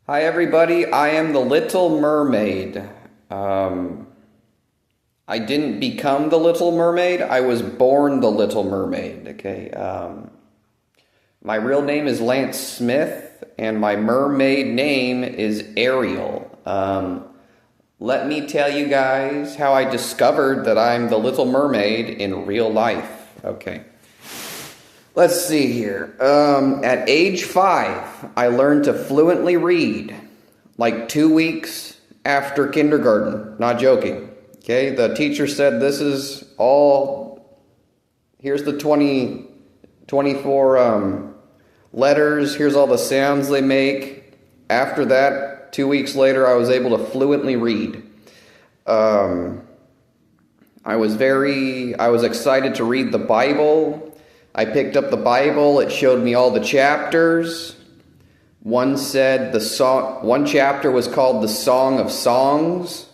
Hi everybody, I am the Little Mermaid. I didn't become the Little Mermaid, I was born the Little Mermaid, okay? My real name is Lance Smith, and my mermaid name is Ariel. Let me tell you guys how I discovered that I'm the Little Mermaid in real life, okay? Let's see here. At age 5, I learned to fluently read, like 2 weeks after kindergarten. Not joking. Okay, the teacher said this is all, here's the 24 letters, here's all the sounds they make. After that, 2 weeks later, I was able to fluently read. I was excited to read the Bible. I picked up the Bible, it showed me all the chapters. One chapter was called the Song of Songs.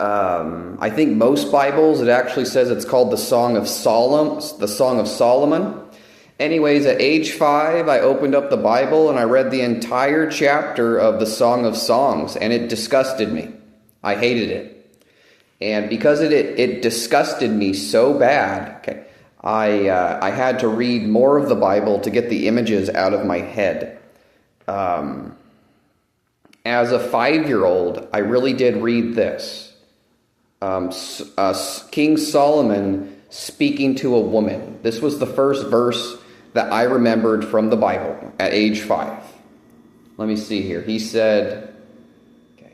I think most Bibles, it actually says it's called the Song of Solomon. Anyways, at age 5, I opened up the Bible and I read the entire chapter of the Song of Songs, and it disgusted me. I hated it. And because it disgusted me so bad, okay, I had to read more of the Bible to get the images out of my head. As a 5-year-old, I really did read this. King Solomon speaking to a woman. This was the first verse that I remembered from the Bible at age 5. Let me see here. He said, okay,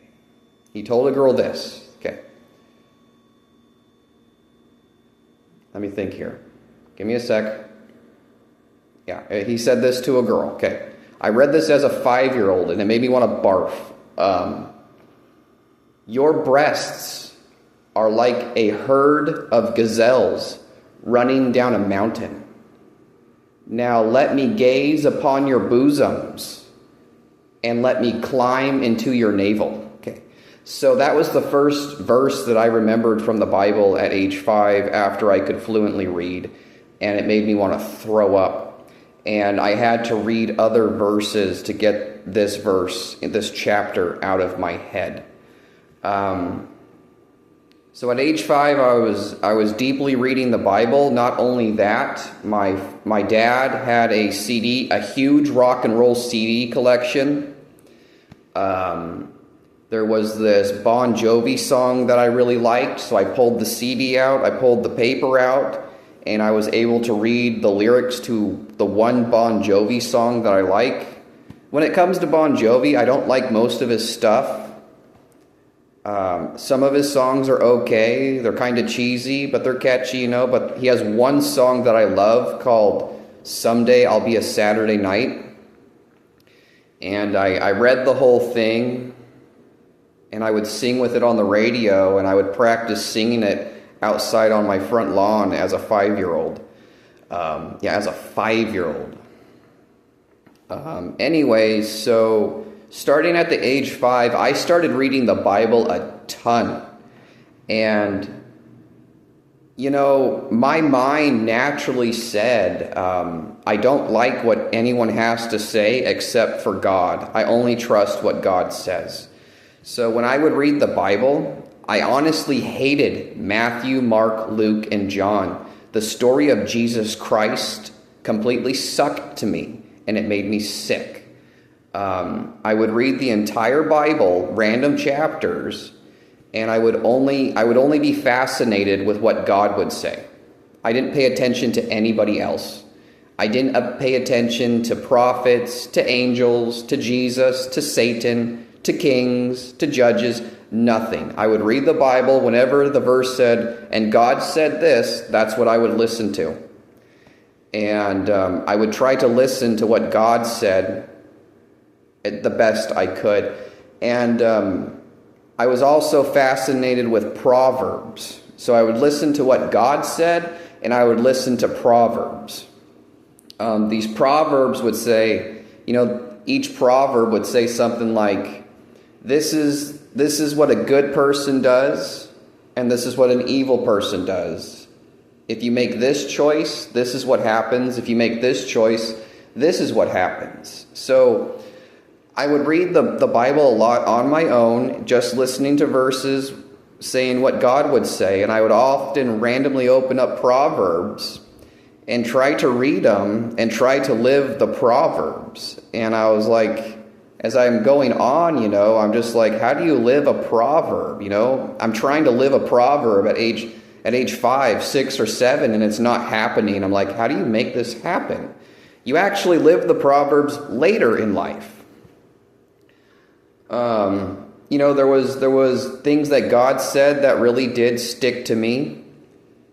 he told a girl this. Okay. Let me think here. Give me a sec. Yeah, he said this to a girl. Okay. I read this as a 5-year-old, and it made me want to barf. Your breasts are like a herd of gazelles running down a mountain. Now let me gaze upon your bosoms, and let me climb into your navel. Okay. So that was the first verse that I remembered from the Bible at age 5 after I could fluently read. And it made me want to throw up. And I had to read other verses to get this chapter out of my head. So at age 5, I was deeply reading the Bible. Not only that, my dad had a huge rock and roll CD collection. There was this Bon Jovi song that I really liked, so I pulled the CD out, I pulled the paper out, and I was able to read the lyrics to the one Bon Jovi song that I like. When it comes to Bon Jovi, I don't like most of his stuff. Some of his songs are okay. They're kind of cheesy, but they're catchy, But he has one song that I love called Someday I'll Be a Saturday Night. And I read the whole thing, and I would sing with it on the radio, and I would practice singing it outside on my front lawn as a 5-year-old. As a 5-year-old. Anyways, so starting at the age 5, I started reading the Bible a ton. And, my mind naturally said, I don't like what anyone has to say except for God. I only trust what God says. So when I would read the Bible, I honestly hated Matthew, Mark, Luke, and John. The story of Jesus Christ completely sucked to me, and it made me sick. I would read the entire Bible, random chapters, and I would only be fascinated with what God would say. I didn't pay attention to anybody else. I didn't pay attention to prophets, to angels, to Jesus, to Satan, to kings, to judges, nothing. I would read the Bible whenever the verse said, and God said this, that's what I would listen to. And I would try to listen to what God said the best I could. And I was also fascinated with Proverbs. So I would listen to what God said, and I would listen to Proverbs. These Proverbs would say, each proverb would say something like, this is what a good person does, and this is what an evil person does. If you make this choice, this is what happens. If you make this choice, this is what happens. So I would read the Bible a lot on my own, just listening to verses, saying what God would say. And I would often randomly open up Proverbs and try to read them and try to live the Proverbs. And I was like, as I'm going on, I'm just like, how do you live a proverb? I'm trying to live a proverb at age 5, 6, or 7, and it's not happening. I'm like, how do you make this happen? You actually live the proverbs later in life. There was things that God said that really did stick to me,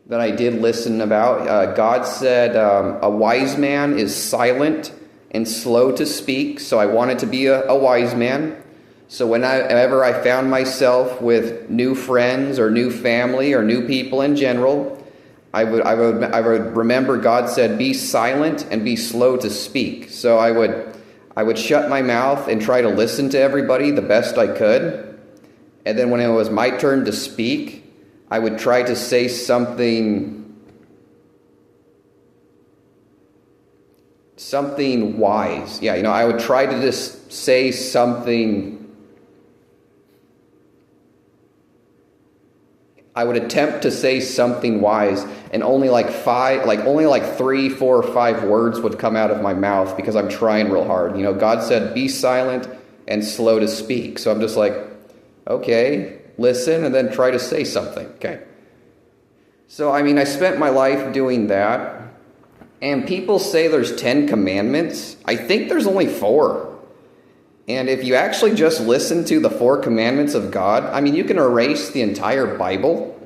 that I did listen about. God said, a wise man is silent and slow to speak. So I wanted to be a wise man. So whenever I found myself with new friends or new family or new people in general, I would remember God said, be silent and be slow to speak. So I would shut my mouth and try to listen to everybody the best I could. And then when it was my turn to speak, I would try to say something wise. Yeah, I would try to just say something. I would attempt to say something wise, and only like 3, 4, or 5 words would come out of my mouth because I'm trying real hard. God said, be silent and slow to speak. So I'm just like, okay, listen, and then try to say something. Okay. So, I spent my life doing that. And people say there's 10 commandments. I think there's only 4. And if you actually just listen to the 4 commandments of God, you can erase the entire Bible.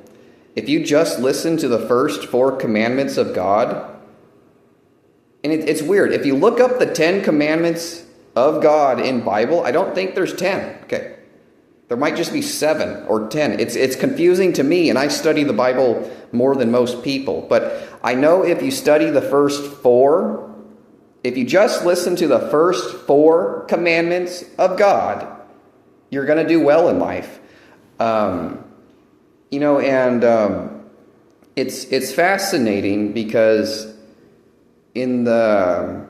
If you just listen to the first 4 commandments of God, and it's weird. If you look up the 10 commandments of God in Bible, I don't think there's 10. Okay. There might just be 7 or 10. It's confusing to me, and I study the Bible more than most people. But I know if you study the first 4, if you just listen to the first 4 commandments of God, you're going to do well in life. It's fascinating because in the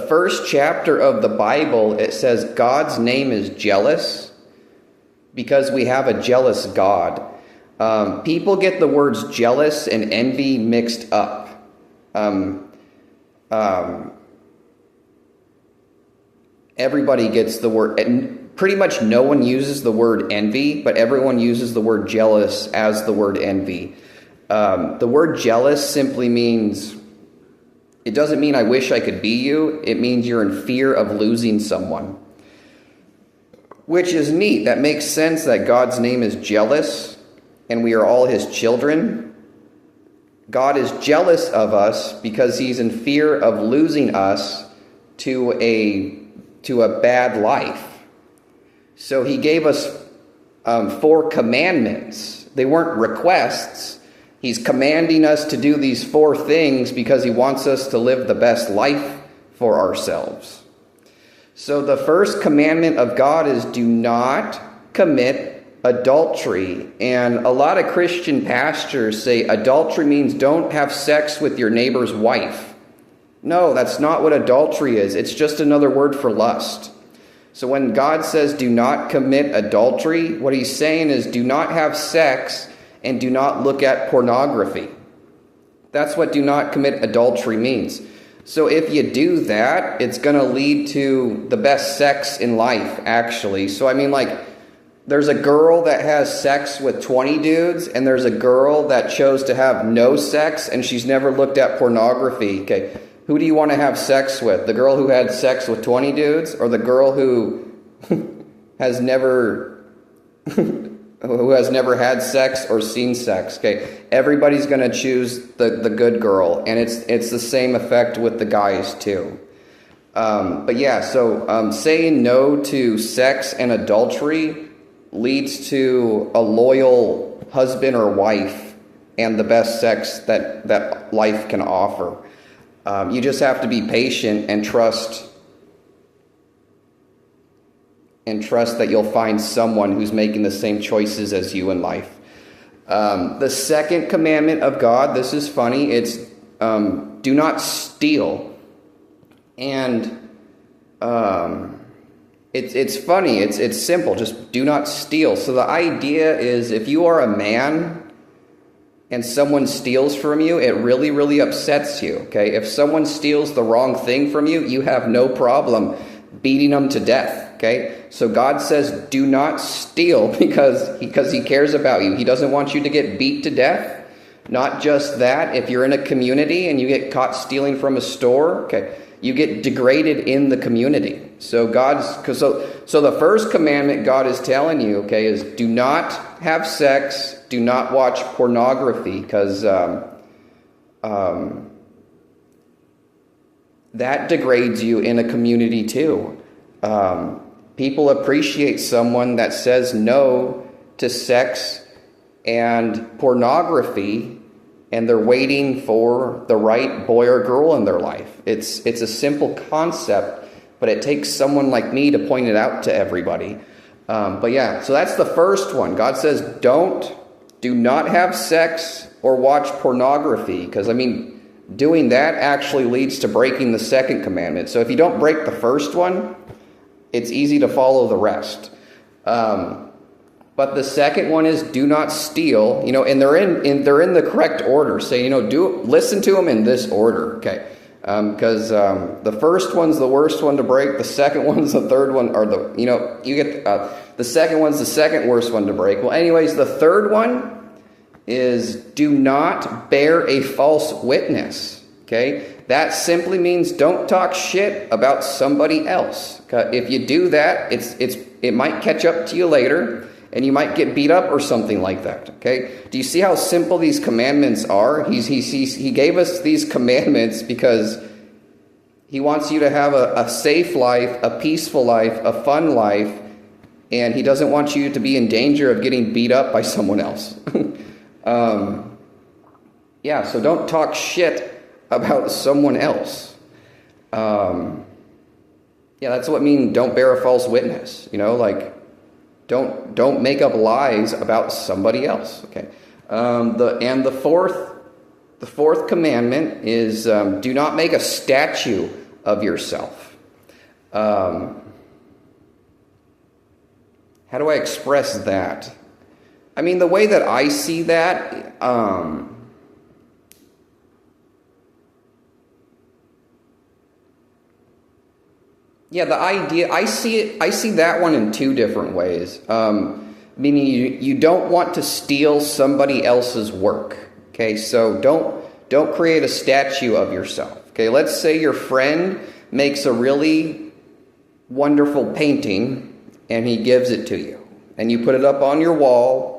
first chapter of the Bible, it says God's name is jealous because we have a jealous God. People get the words jealous and envy mixed up. Everybody gets the word, and pretty much no one uses the word envy, but everyone uses the word jealous as the word envy. The word jealous simply means, it doesn't mean I wish I could be you. It means you're in fear of losing someone, which is neat. That makes sense that God's name is jealous and we are all his children. God is jealous of us because he's in fear of losing us to a bad life. So he gave us 4 commandments. They weren't requests. He's commanding us to do these 4 things because he wants us to live the best life for ourselves. So the first commandment of God is do not commit adultery. And a lot of Christian pastors say adultery means don't have sex with your neighbor's wife. No, that's not what adultery is. It's just another word for lust. So when God says do not commit adultery, what he's saying is do not have sex and do not look at pornography. That's what do not commit adultery means. So if you do that, it's going to lead to the best sex in life, actually. So there's a girl that has sex with 20 dudes, and there's a girl that chose to have no sex, and she's never looked at pornography. Okay, who do you want to have sex with? The girl who had sex with 20 dudes, or the girl who has never had sex or seen sex? Okay, everybody's going to choose the good girl, and it's the same effect with the guys too. So saying no to sex and adultery leads to a loyal husband or wife and the best sex that life can offer. You just have to be patient and trust that you'll find someone who's making the same choices as you in life. The second commandment of God, this is funny, it's do not steal. And it's funny. It's simple. Just do not steal. So the idea is, if you are a man and someone steals from you, it really, really upsets you. Okay, if someone steals the wrong thing from you, you have no problem beating them to death. Okay, so God says, do not steal because He cares about you. He doesn't want you to get beat to death. Not just that, if you're in a community and you get caught stealing from a store, okay, you get degraded in the community. So the first commandment God is telling you, okay, is do not have sex, do not watch pornography, because that degrades you in a community too. People appreciate someone that says no to sex and pornography, and they're waiting for the right boy or girl in their life. It's a simple concept, but it takes someone like me to point it out to everybody. But yeah, so that's the first one. God says, do not have sex or watch pornography, because doing that actually leads to breaking the second commandment. So if you don't break the first one, it's easy to follow the rest. But the second one is do not steal, and they're in the correct order. So, listen to them in this order, okay? Because the first one's the worst one to break. The second one's the third one, or the second one's the second worst one to break. Well, anyways, the third one is do not bear a false witness, okay? That simply means don't talk shit about somebody else. If you do that, it might catch up to you later, and you might get beat up or something like that, okay? Do you see how simple these commandments are? He gave us these commandments because He wants you to have a safe life, a peaceful life, a fun life, and He doesn't want you to be in danger of getting beat up by someone else. So don't talk shit about someone else. That's what I mean, don't bear a false witness, Don't make up lies about somebody else. Okay. The fourth commandment is do not make a statue of yourself. How do I express that? The way that I see that, the idea, I see that one in two different ways. Meaning you don't want to steal somebody else's work. Okay, so don't create a statue of yourself. Okay, let's say your friend makes a really wonderful painting and he gives it to you. And you put it up on your wall,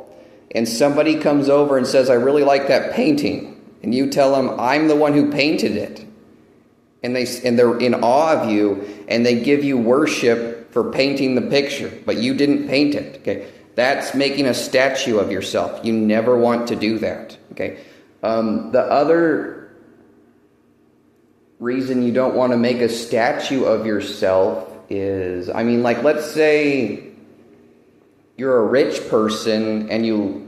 and somebody comes over and says, I really like that painting. And you tell them, I'm the one who painted it. And they're in awe of you, and they give you worship for painting the picture, but you didn't paint it. Okay, that's making a statue of yourself. You never want to do that. Okay, the other reason you don't want to make a statue of yourself is, let's say you're a rich person and you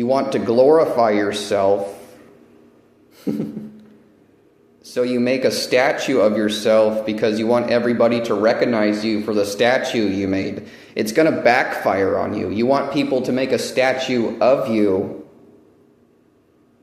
want to glorify yourself. So you make a statue of yourself because you want everybody to recognize you for the statue you made. It's going to backfire on you. You want people to make a statue of you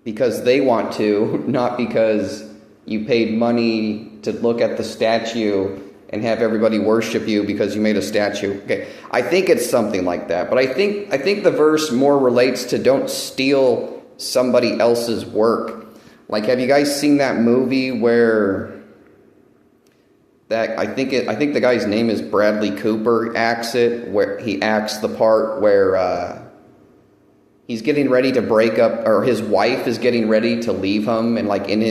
because they want to, not because you paid money to look at the statue and have everybody worship you because you made a statue. Okay, I think it's something like that. But I think the verse more relates to don't steal somebody else's work. Like, have you guys seen that movie where I think the guy's name is Bradley Cooper acts it, where he acts the part where he's getting ready to break up, or his wife is getting ready to leave him, and in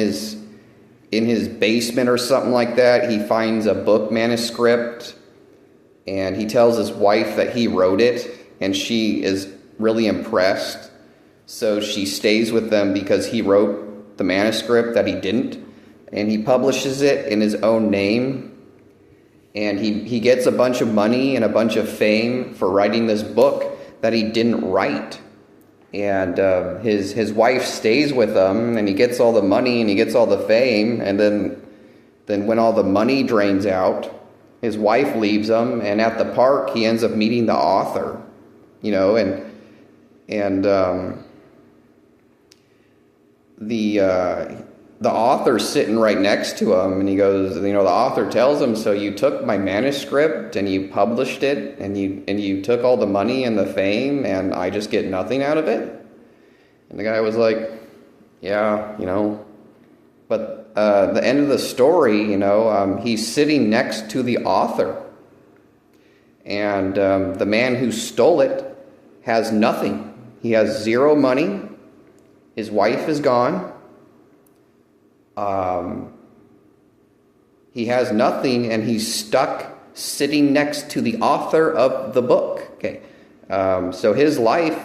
his basement or something like that, he finds a book manuscript, and he tells his wife that he wrote it, and she is really impressed. So she stays with them because he wrote the manuscript that he didn't, and he publishes it in his own name, and he gets a bunch of money and a bunch of fame for writing this book that he didn't write. And his wife stays with him, and he gets all the money and he gets all the fame, and then Then when all the money drains out, his wife leaves him, and at the park he ends up meeting the author, and the author's sitting right next to him, and he goes, the author tells him, so you took my manuscript and you published it, and you took all the money and the fame, and I just get nothing out of it? And the guy was like, yeah, but the end of the story, he's sitting next to the author, and the man who stole it has nothing. He has zero money. His wife is gone. He has nothing, and he's stuck sitting next to the author of the book. Okay, so his life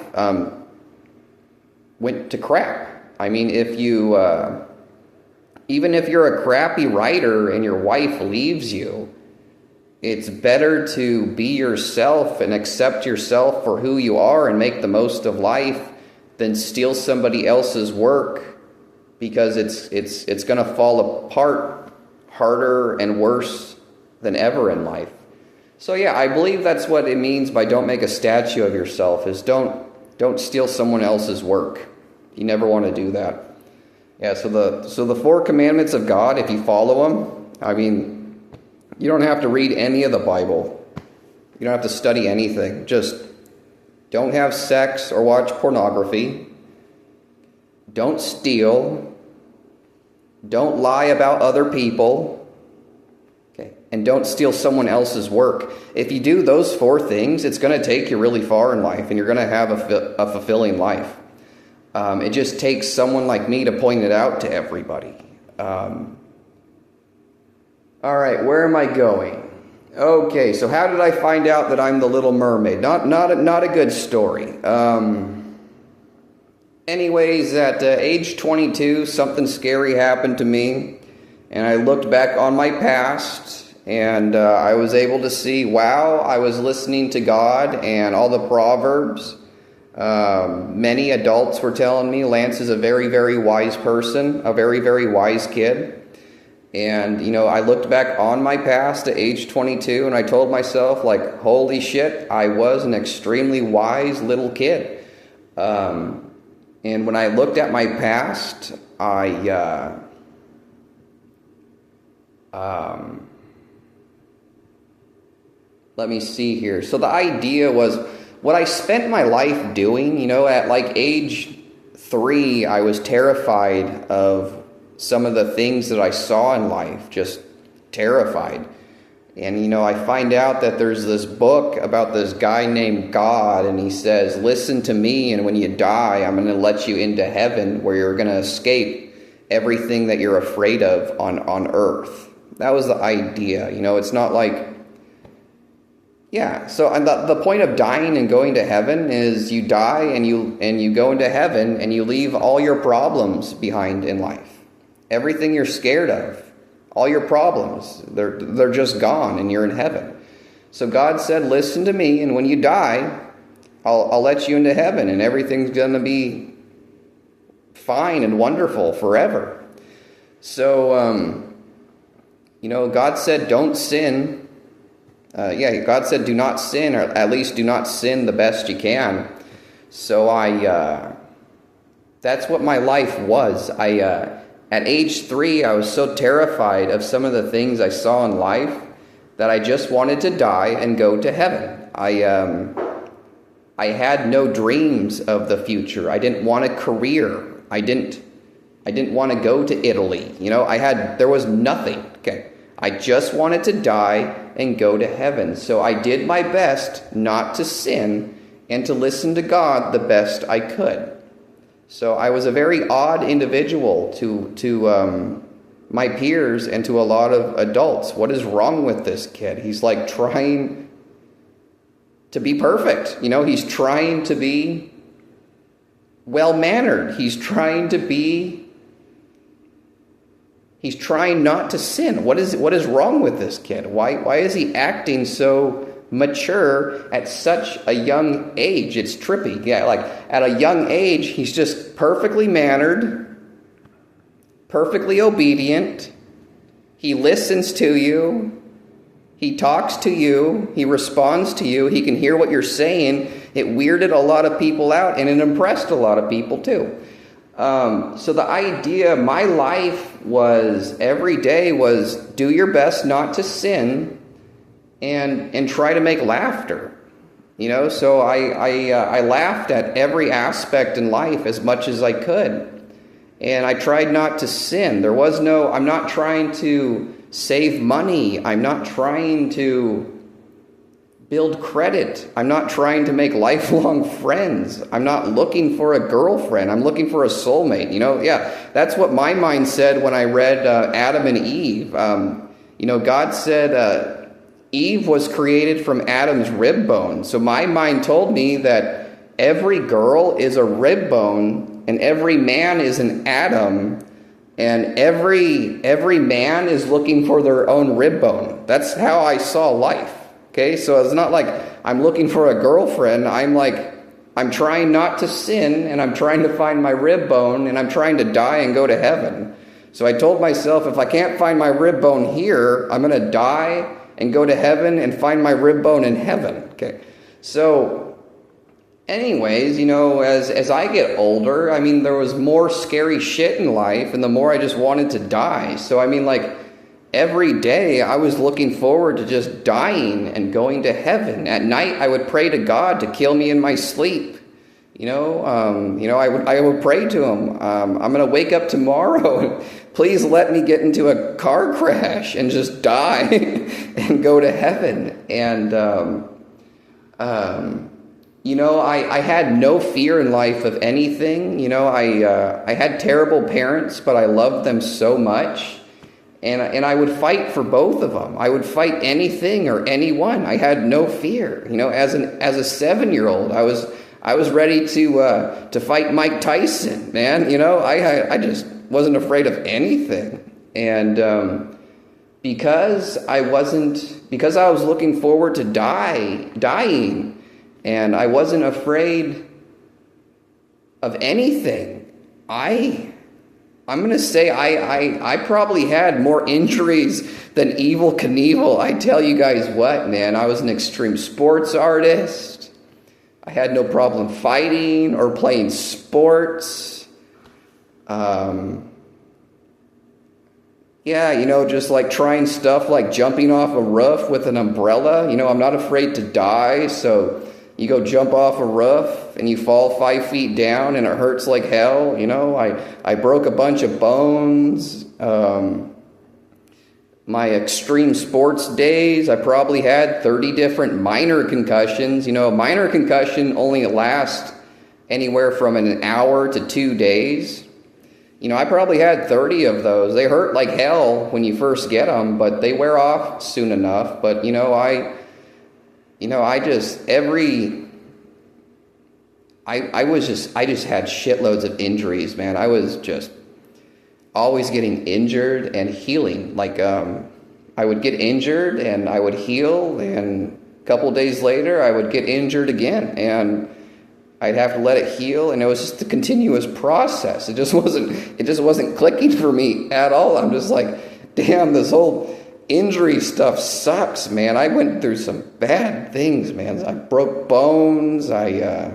went to crap. I mean, even if you're a crappy writer and your wife leaves you, it's better to be yourself and accept yourself for who you are and make the most of life than steal somebody else's work, because it's going to fall apart harder and worse than ever in life. So yeah, I believe that's what it means by don't make a statue of yourself, is don't steal someone else's work. You never want to do that. Yeah, so the 4 commandments of God, if you follow them, I mean, you don't have to read any of the Bible. You don't have to study anything. Just don't have sex or watch pornography. Don't steal. Don't lie about other people. Okay, and don't steal someone else's work. If you do those 4 things, it's going to take you really far in life, and you're going to have a fulfilling life. It just takes someone like me to point it out to everybody. All right, where am I going? Okay, so how did I find out that I'm the Little Mermaid? Not a good story. Anyways, at age 22, something scary happened to me, and I looked back on my past, and I was able to see, wow, I was listening to God and all the Proverbs. Many adults were telling me Lance is a very, very wise person, a very, very wise kid. And, I looked back on my past at age 22, and I told myself, like, holy shit, I was an extremely wise little kid. And when I looked at my past, let me see here. So the idea was, what I spent my life doing, at like age 3, I was terrified of some of the things that I saw in life, just terrified. And, I find out that there's this book about this guy named God, and he says, listen to me, and when you die, I'm going to let you into heaven, where you're going to escape everything that you're afraid of on earth. That was the idea. It's not like, yeah. So the point of dying and going to heaven is you die and you go into heaven, and you leave all your problems behind in life. Everything you're scared of, all your problems, they're just gone, and you're in heaven. So God said, listen to me, and when you die, I'll let you into heaven, and everything's going to be fine and wonderful forever. So, God said, don't sin. God said, do not sin, or at least do not sin the best you can. So that's what my life was. At age 3, I was so terrified of some of the things I saw in life that I just wanted to die and go to heaven. I had no dreams of the future. I didn't want a career. I didn't want to go to Italy. There was nothing. Okay. I just wanted to die and go to heaven. So I did my best not to sin and to listen to God the best I could. So I was a very odd individual to my peers and to a lot of adults. What is wrong with this kid? He's like trying to be perfect. He's trying to be well-mannered. He's trying not to sin. What is wrong with this kid? Why is he acting so mature at such a young age? It's trippy. Yeah, like at a young age, he's just perfectly mannered, perfectly obedient, He listens to you. He talks to you. He responds to you. He can hear what you're saying. It weirded a lot of people out, and it impressed a lot of people too. So the idea, my life was, every day was, do your best not to sin and try to make laughter. So I laughed at every aspect in life as much as I could. And I tried not to sin. I'm not trying to save money. I'm not trying to build credit. I'm not trying to make lifelong friends. I'm not looking for a girlfriend. I'm looking for a soulmate. That's what my mind said when I read Adam and Eve. God said Eve was created from Adam's rib bone. So my mind told me that every girl is a rib bone and every man is an Adam. And every man is looking for their own rib bone. That's how I saw life. Okay, so it's not like I'm looking for a girlfriend. I'm trying not to sin, and I'm trying to find my rib bone, and I'm trying to die and go to heaven. So I told myself, if I can't find my rib bone here, I'm going to die and go to heaven and find my rib bone in heaven. Okay, so anyways, as I get older, there was more scary shit in life, and the more I just wanted to die. So every day I was looking forward to just dying and going to heaven. At night I would pray to God to kill me in my sleep. I would pray to him. I'm going to wake up tomorrow. Please let me get into a car crash and just die and go to heaven. And I had no fear in life of anything. I had terrible parents, but I loved them so much. And I would fight for both of them. I would fight anything or anyone. I had no fear. As a 7-year-old, I was ready to fight Mike Tyson, man. I just wasn't afraid of anything. And because I was looking forward to dying, and I wasn't afraid of anything, I'm going to say I probably had more injuries than Evel Knievel. I tell you guys what, man, I was an extreme sports artist. I had no problem fighting or playing sports. Just trying stuff like jumping off a roof with an umbrella. I'm not afraid to die, so you go jump off a roof and you fall 5 feet down and it hurts like hell. I broke a bunch of bones. My extreme sports days, I probably had 30 different minor concussions. A minor concussion only lasts anywhere from an hour to 2 days. I probably had 30 of those. They hurt like hell when you first get them, but they wear off soon enough. But, I just had shitloads of injuries, man. I was just always getting injured and healing. I would get injured and I would heal, and a couple days later I would get injured again and I'd have to let it heal, and it was just a continuous process. It just wasn't clicking for me at all. I'm just like, damn, this whole injury stuff sucks, man. I went through some bad things, man. I broke bones. I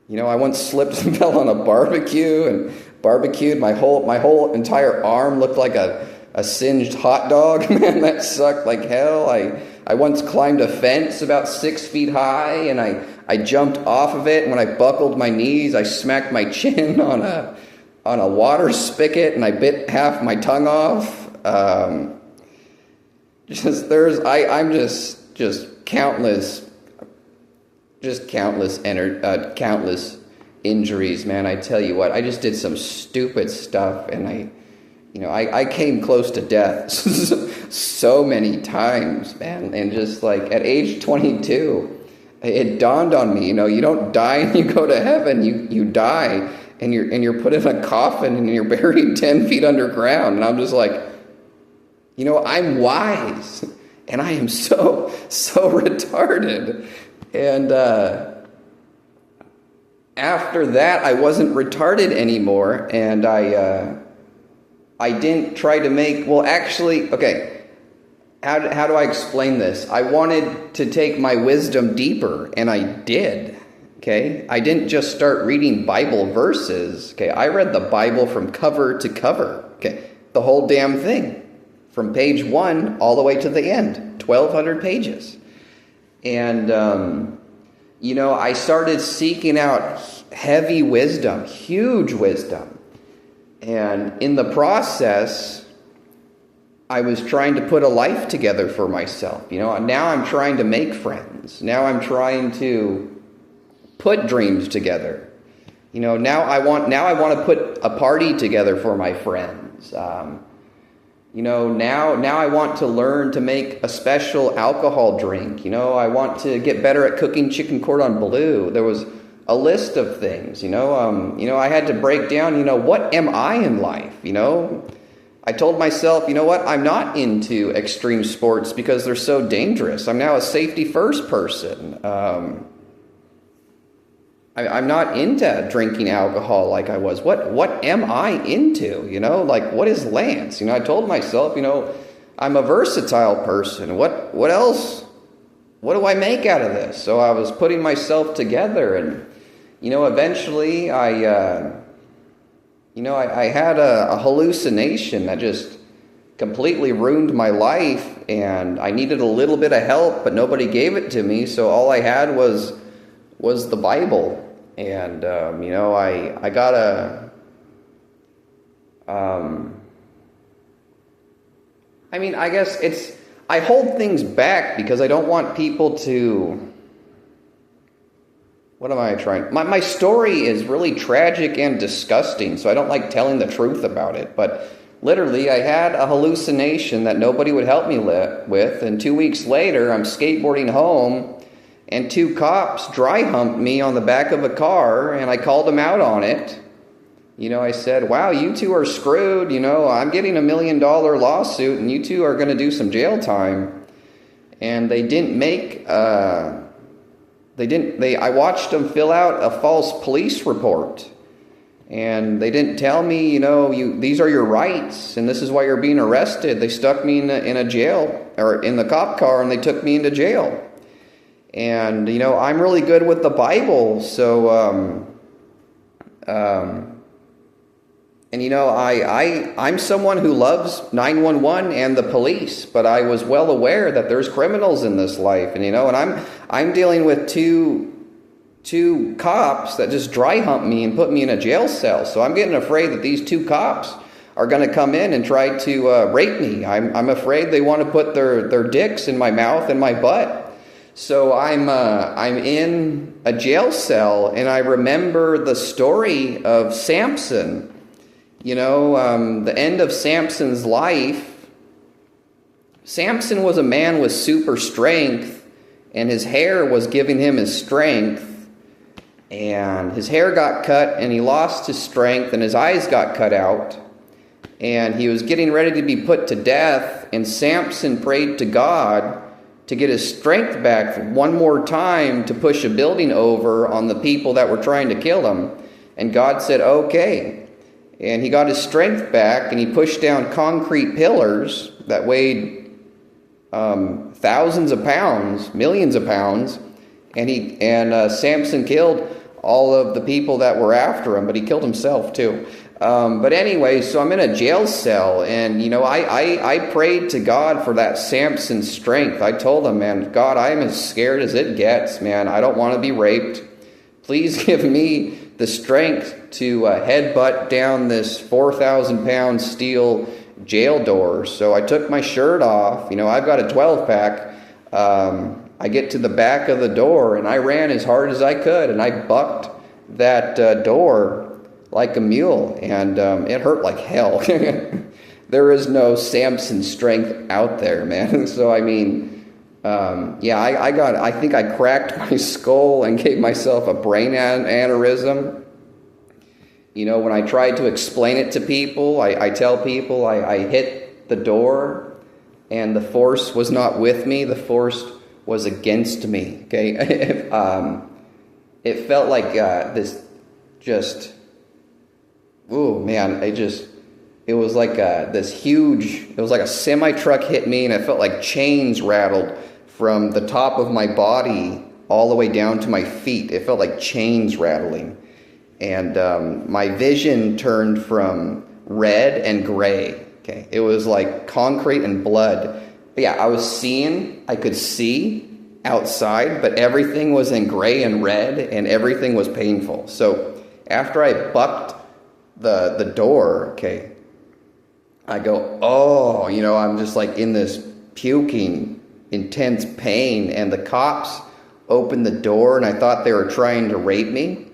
once slipped and fell on a barbecue and barbecued. My whole entire arm looked like a singed hot dog, man. That sucked like hell. I once climbed a fence about 6 feet high, and I jumped off of it. And when I buckled my knees, I smacked my chin on a water spigot, and I bit half my tongue off. Countless injuries, man. I tell you what, I just did some stupid stuff, and I came close to death so many times, man. And just at age 22, it dawned on me, you don't die and you go to heaven. You die and you're put in a coffin and you're buried 10 feet underground. And I'm just like, I'm wise and I am so retarded. And after that, I wasn't retarded anymore, and I didn't try to make, well, actually, okay, how do I explain this? I wanted to take my wisdom deeper, and I did, okay? I didn't just start reading Bible verses, okay? I read the Bible from cover to cover, okay? The whole damn thing, from page 1 all the way to the end, 1,200 pages. And, I started seeking out heavy wisdom, huge wisdom. And in the process, I was trying to put a life together for myself. Now I'm trying to make friends. Now I'm trying to put dreams together. Now I want to put a party together for my friends. Now I want to learn to make a special alcohol drink. I want to get better at cooking chicken cordon bleu. There was a list of things, I had to break down, what am I in life? I told myself, what? I'm not into extreme sports because they're so dangerous. I'm now a safety first person. I'm not into drinking alcohol like I was. What am I into? What is Lance? I told myself, I'm a versatile person. What else? What do I make out of this? So I was putting myself together, and eventually I had a hallucination that just completely ruined my life, and I needed a little bit of help, but nobody gave it to me. So all I had was the Bible. And, I got I guess I hold things back because I don't want people to, what am I trying? My story is really tragic and disgusting, so I don't like telling the truth about it. But literally, I had a hallucination that nobody would help me with, and 2 weeks later, I'm skateboarding home, and 2 cops dry humped me on the back of a car, and I called them out on it. I said, wow, you two are screwed. I'm getting $1 million lawsuit, and you two are going to do some jail time. And they didn't make, I watched them fill out a false police report. And they didn't tell me, these are your rights, and this is why you're being arrested. They stuck me in a jail, or in the cop car, and they took me into jail. And, I'm really good with the Bible, so, I'm someone who loves 911 and the police, but I was well aware that there's criminals in this life, and, and I'm dealing with two cops that just dry hump me and put me in a jail cell, so I'm getting afraid that these 2 cops are going to come in and try to rape me. I'm afraid they want to put their dicks in my mouth and my butt. So I'm in a jail cell, and I remember the story of Samson. The end of Samson's life. Samson was a man with super strength, and his hair was giving him his strength. And his hair got cut, and he lost his strength, and his eyes got cut out. And he was getting ready to be put to death, and Samson prayed to God to get his strength back one more time to push a building over on the people that were trying to kill him. And God said, okay. And he got his strength back, and he pushed down concrete pillars that weighed thousands of pounds, millions of pounds. And Samson killed all of the people that were after him, but he killed himself too. But anyway, so I'm in a jail cell, and, I prayed to God for that Samson strength. I told him, man, God, I am as scared as it gets, man. I don't want to be raped. Please give me the strength to headbutt down this 4,000-pound steel jail door. So I took my shirt off. I've got a 12-pack. I get to the back of the door, and I ran as hard as I could, and I bucked that door like a mule, and it hurt like hell. There is no Samson strength out there, man. So I think I cracked my skull and gave myself a brain aneurysm. When I tried to explain it to people, I tell people I hit the door, and the force was not with me. The force was against me. Okay, it felt like this just. Oh man, it it was like it was like a semi-truck hit me, and it felt like chains rattled from the top of my body all the way down to my feet. It felt like chains rattling. And my vision turned from red and gray. Okay, it was like concrete and blood. But yeah, I could see outside, but everything was in gray and red, and everything was painful. So after I bucked the door, okay, I go, oh, I'm just like in this puking, intense pain, and the cops opened the door, and I thought they were trying to rape me.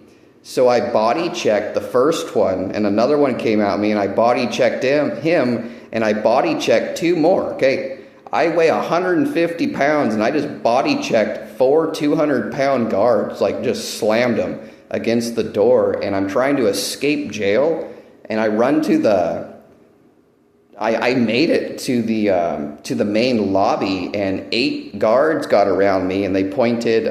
So I body checked the first one, and another one came out at me, and I body checked him, and I body checked two more. Okay, I weigh 150 pounds, and I just body checked 4 200-pound guards, like just slammed them against the door, and I'm trying to escape jail, and I run to I made it to the main lobby, and 8 guards got around me, and they pointed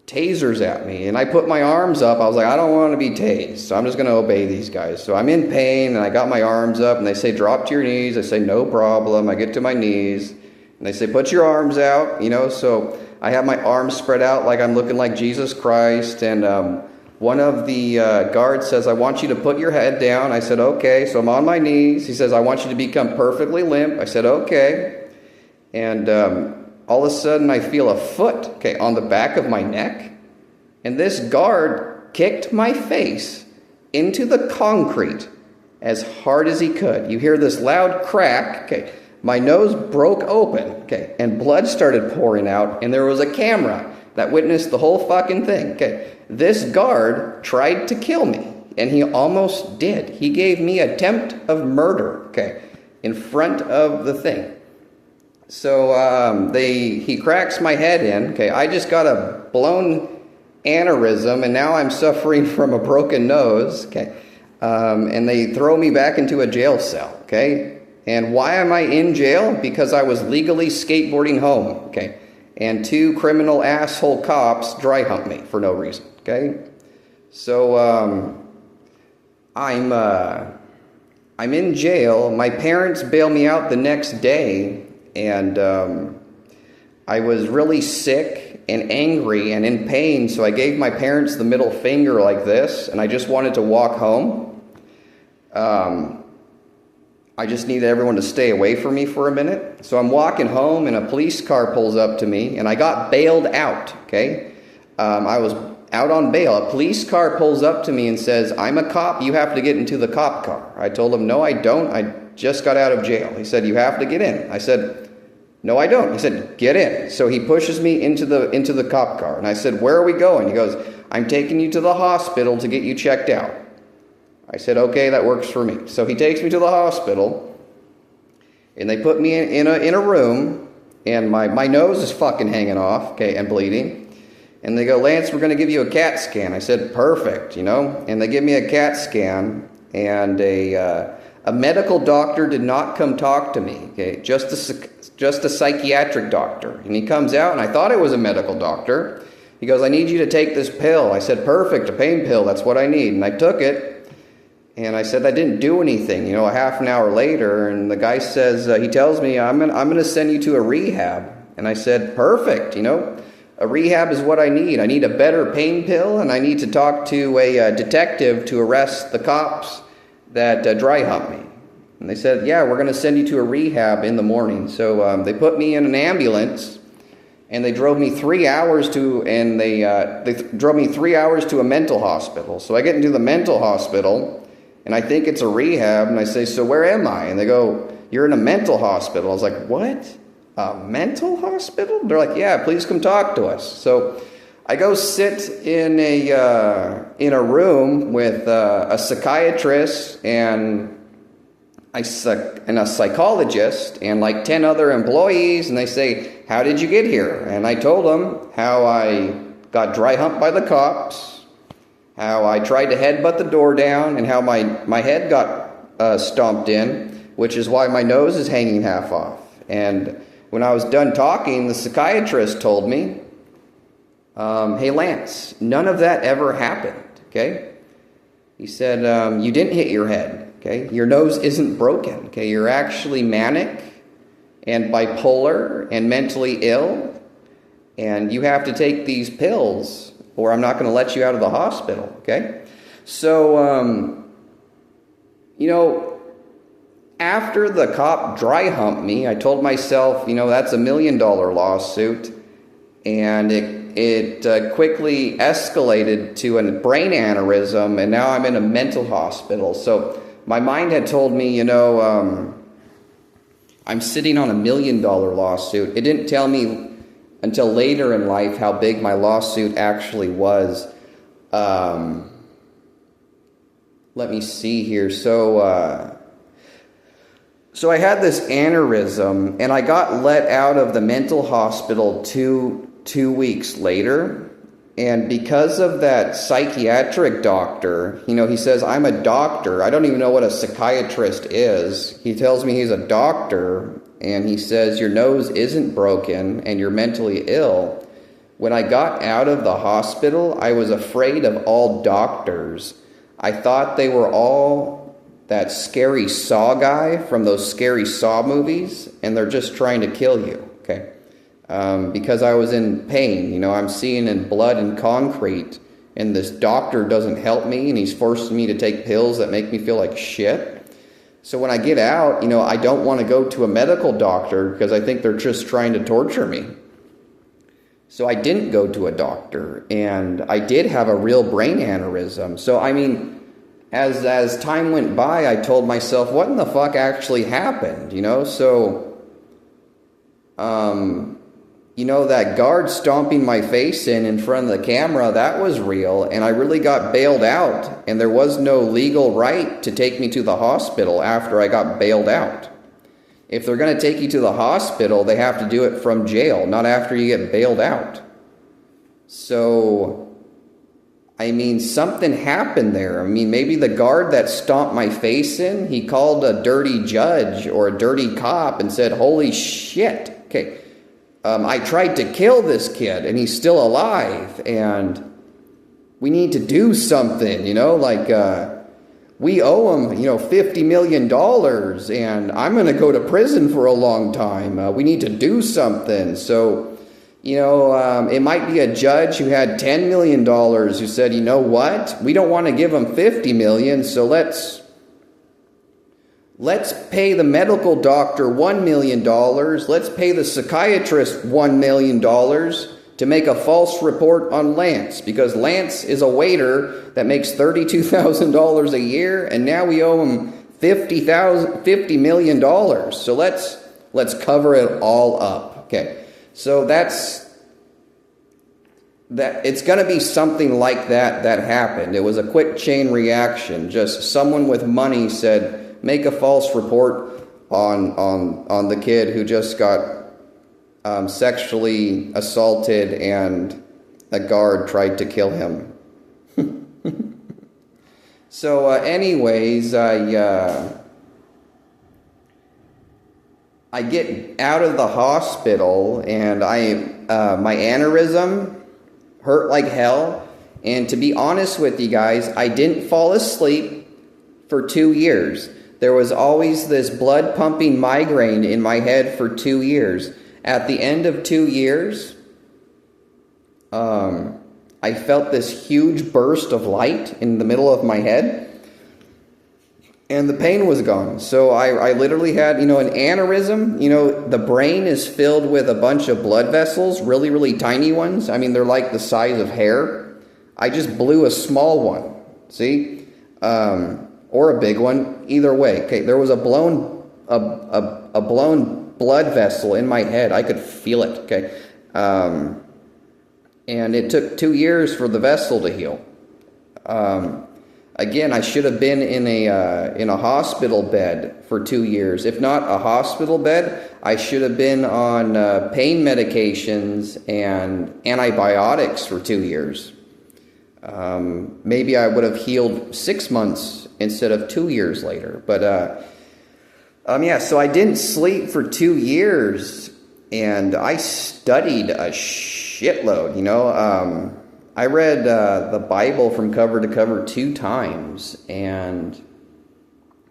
tasers at me, and I put my arms up. I was like, I don't want to be tased, so I'm just going to obey these guys. So I'm in pain, and I got my arms up, and they say, drop to your knees. I say, no problem. I get to my knees, and they say, put your arms out, so I have my arms spread out like I'm looking like Jesus Christ, and one of the guards says, I want you to put your head down. I said, okay. So I'm on my knees. He says, I want you to become perfectly limp. I said, okay. And all of a sudden, I feel a foot, on the back of my neck. And this guard kicked my face into the concrete as hard as he could. You hear this loud crack. My nose broke open, and blood started pouring out. And there was a camera that witnessed the whole fucking thing. This guard tried to kill me, and he almost did. He gave me attempt of murder, in front of the thing. So he cracks my head in. I just got a blown aneurysm, and now I'm suffering from a broken nose. And they throw me back into a jail cell. And why am I in jail? Because I was legally skateboarding home. And 2 criminal asshole cops dry humped me for no reason. So I'm in jail. My parents bail me out the next day, and I was really sick and angry and in pain, so I gave my parents the middle finger like this, and I just wanted to walk home. I just needed everyone to stay away from me for a minute. So I'm walking home, and a police car pulls up to me, and I got bailed out, I was out on bail. A police car pulls up to me and says, I'm a cop, you have to get into the cop car. I told him, no, I don't. I just got out of jail. He said, you have to get in. I said, no, I don't. He said, get in. So he pushes me into the cop car. And I said, where are we going? He goes, I'm taking you to the hospital to get you checked out. I said, okay, that works for me. So he takes me to the hospital, and they put me in a room, and my nose is fucking hanging off, and bleeding. And they go, Lance, we're going to give you a CAT scan. I said, perfect, And they give me a CAT scan, and a medical doctor did not come talk to me, just a psychiatric doctor. And he comes out, and I thought it was a medical doctor. He goes, I need you to take this pill. I said, perfect, a pain pill, that's what I need. And I took it, and I said, that didn't do anything, a half an hour later. And the guy says, he tells me, I'm going to send you to a rehab. And I said, perfect, A rehab is what I need. I need a better pain pill, and I need to talk to a detective to arrest the cops that dry hump me. And they said, yeah, we're going to send you to a rehab in the morning. So they put me in an ambulance, and they drove me 3 hours to a mental hospital. So I get into the mental hospital, and I think it's a rehab, and I say, so where am I? And they go, you're in a mental hospital. I was like, what? A mental hospital? They're like, yeah, please come talk to us. So I go sit in a room with a psychiatrist and a psychologist and like 10 other employees, and they say, how did you get here? And I told them how I got dry humped by the cops, how I tried to headbutt the door down, and how my head got stomped in, which is why my nose is hanging half off. And when I was done talking, the psychiatrist told me, Hey, Lance, none of that ever happened, okay? He said, you didn't hit your head, okay? Your nose isn't broken, okay? You're actually manic and bipolar and mentally ill, and you have to take these pills or I'm not going to let you out of the hospital, okay? So, after the cop dry humped me, I told myself, that's $1 million lawsuit, and it quickly escalated to a brain aneurysm, and now I'm in a mental hospital. So my mind had told me, I'm sitting on $1 million lawsuit. It didn't tell me until later in life how big my lawsuit actually was. Let me see here. So I had this aneurysm, and I got let out of the mental hospital two weeks later. And because of that psychiatric doctor, he says, I'm a doctor. I don't even know what a psychiatrist is. He tells me he's a doctor, and he says, your nose isn't broken, and you're mentally ill. When I got out of the hospital, I was afraid of all doctors. I thought they were all that scary Saw guy from those scary Saw movies, and they're just trying to kill you, okay? Because I was in pain, I'm seeing in blood and concrete, and this doctor doesn't help me, and he's forcing me to take pills that make me feel like shit. So when I get out, I don't want to go to a medical doctor because I think they're just trying to torture me. So I didn't go to a doctor, and I did have a real brain aneurysm. So, as time went by, I told myself, what in the fuck actually happened, So, that guard stomping my face in front of the camera, that was real, and I really got bailed out, and there was no legal right to take me to the hospital after I got bailed out. If they're going to take you to the hospital, they have to do it from jail, not after you get bailed out. So, something happened there. Maybe the guard that stomped my face in, he called a dirty judge or a dirty cop and said, holy shit, okay, I tried to kill this kid and he's still alive and we need to do something, we owe him, $50 million and I'm going to go to prison for a long time. We need to do something. So, it might be a judge who had $10 million who said, you know what? We don't want to give him $50 million, so let's pay the medical doctor $1 million. Let's pay the psychiatrist $1 million to make a false report on Lance, because Lance is a waiter that makes $32,000 a year, and now we owe him $50 million. So let's cover it all up. Okay, so that. It's going to be something like that happened. It was a quick chain reaction. Just someone with money said, make a false report on the kid who just got sexually assaulted and a guard tried to kill him. So anyways, I get out of the hospital and my aneurysm hurt like hell. And to be honest with you guys, I didn't fall asleep for 2 years. There was always this blood pumping migraine in my head for 2 years. At the end of 2 years, I felt this huge burst of light in the middle of my head, and the pain was gone. So I literally had, an aneurysm. The brain is filled with a bunch of blood vessels, really, really tiny ones. They're like the size of hair. I just blew a small one, see? Or a big one, either way. Okay, there was a blown blood vessel in my head. I could feel it, okay? And it took 2 years for the vessel to heal. Again, I should have been in a hospital bed for 2 years. If not a hospital bed, I should have been on pain medications and antibiotics for 2 years. Maybe I would have healed 6 months instead of 2 years later. But so I didn't sleep for 2 years, and I studied a shitload, you know. I read the Bible from cover to cover 2 times, and,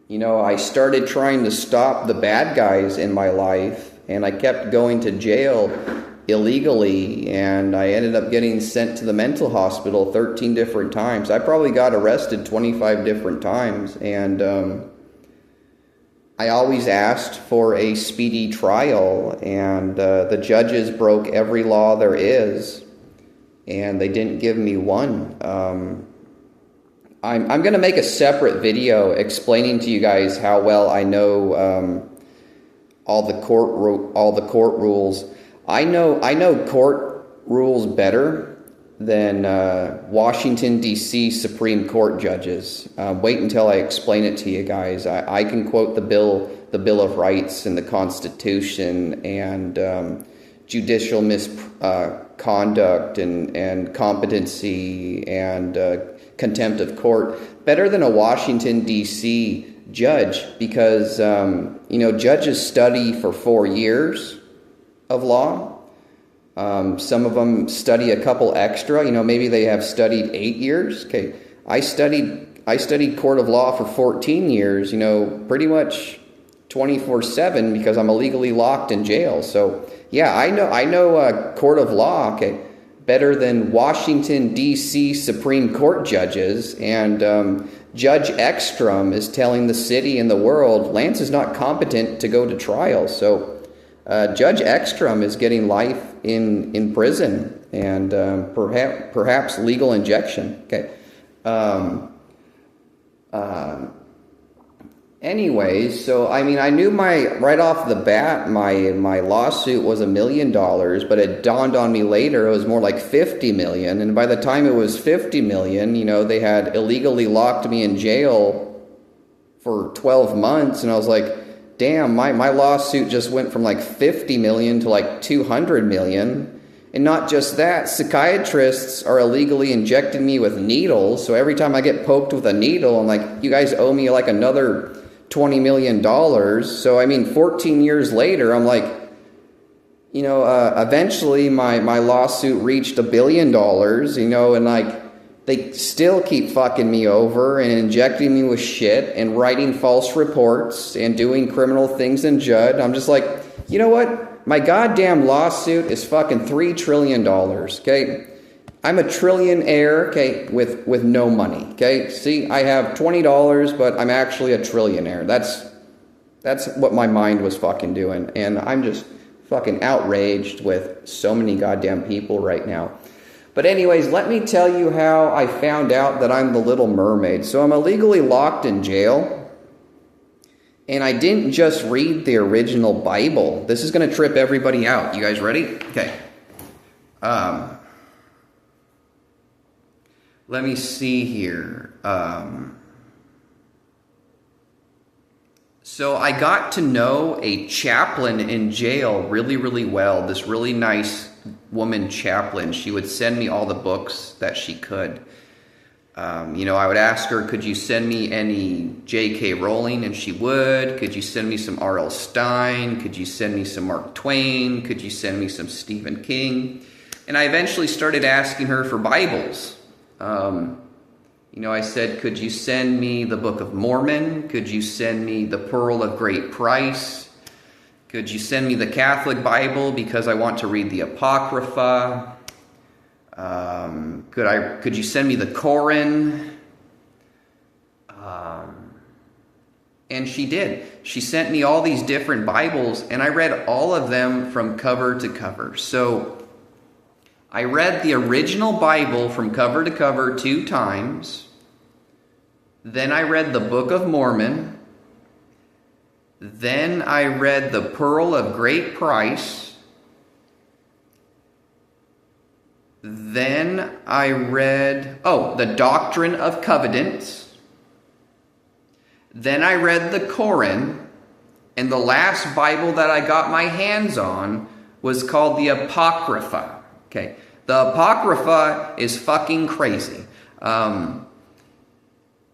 you know, I started trying to stop the bad guys in my life, and I kept going to jail illegally, and I ended up getting sent to the mental hospital 13 different times. I probably got arrested 25 different times, and I always asked for a speedy trial, and the judges broke every law there is, and they didn't give me one. I'm going to make a separate video explaining to you guys how well I know all the court rules. I know court rules better than Washington, D.C. Supreme Court judges. Wait until I explain it to you guys. I can quote the Bill of Rights and the Constitution and judicial misconduct and competency and contempt of court better than a Washington, D.C. judge, because you know, judges study for 4 years of law. Some of them study a couple extra. You know, maybe they have studied 8 years. Okay, I studied court of law for 14 years. You know, pretty much 24/7 because I'm illegally locked in jail. So yeah, I know court of law. Okay, better than Washington, D.C. Supreme Court judges. And Judge Ekstrom is telling the city and the world Lance is not competent to go to trial. So Judge Ekstrom is getting life in prison and perhaps legal injection. Okay. Anyways, so I mean, I knew right off the bat my lawsuit was $1 million, but it dawned on me later it was more like 50 million. And by the time it was 50 million, you know, they had illegally locked me in jail for 12 months, and I was like, damn, my lawsuit just went from like 50 million to like 200 million. And not just that, psychiatrists are illegally injecting me with needles. So every time I get poked with a needle, I'm like, you guys owe me like another $20 million. So I mean, 14 years later, I'm like, you know, eventually my lawsuit reached $1 billion, you know, and like, they still keep fucking me over and injecting me with shit and writing false reports and doing criminal things in Judd. I'm just like, you know what? My goddamn lawsuit is fucking $3 trillion, okay? I'm a trillionaire, okay, with no money, okay? See, I have $20, but I'm actually a trillionaire. That's what my mind was fucking doing. And I'm just fucking outraged with so many goddamn people right now. But anyways, let me tell you how I found out that I'm the Little Mermaid. So I'm illegally locked in jail, and I didn't just read the original Bible. This is going to trip everybody out. You guys ready? Okay. Let me see here. So I got to know a chaplain in jail really, really well. This really nice woman chaplain. She would send me all the books that she could. You know, I would ask her, could you send me any J.K. Rowling? And she would. Could you send me some R.L. Stein? Could you send me some Mark Twain? Could you send me some Stephen King? And I eventually started asking her for Bibles. You know, I said, could you send me the Book of Mormon? Could you send me the Pearl of Great Price? Could you send me the Catholic Bible because I want to read the Apocrypha? Could you send me the Koran? And she did. She sent me all these different Bibles, and I read all of them from cover to cover. So I read the original Bible from cover to cover 2 times. Then I read the Book of Mormon. Then I read the Pearl of Great Price. Then I read, the Doctrine of Covenants. Then I read the Koran. And the last Bible that I got my hands on was called the Apocrypha. Okay, the Apocrypha is fucking crazy.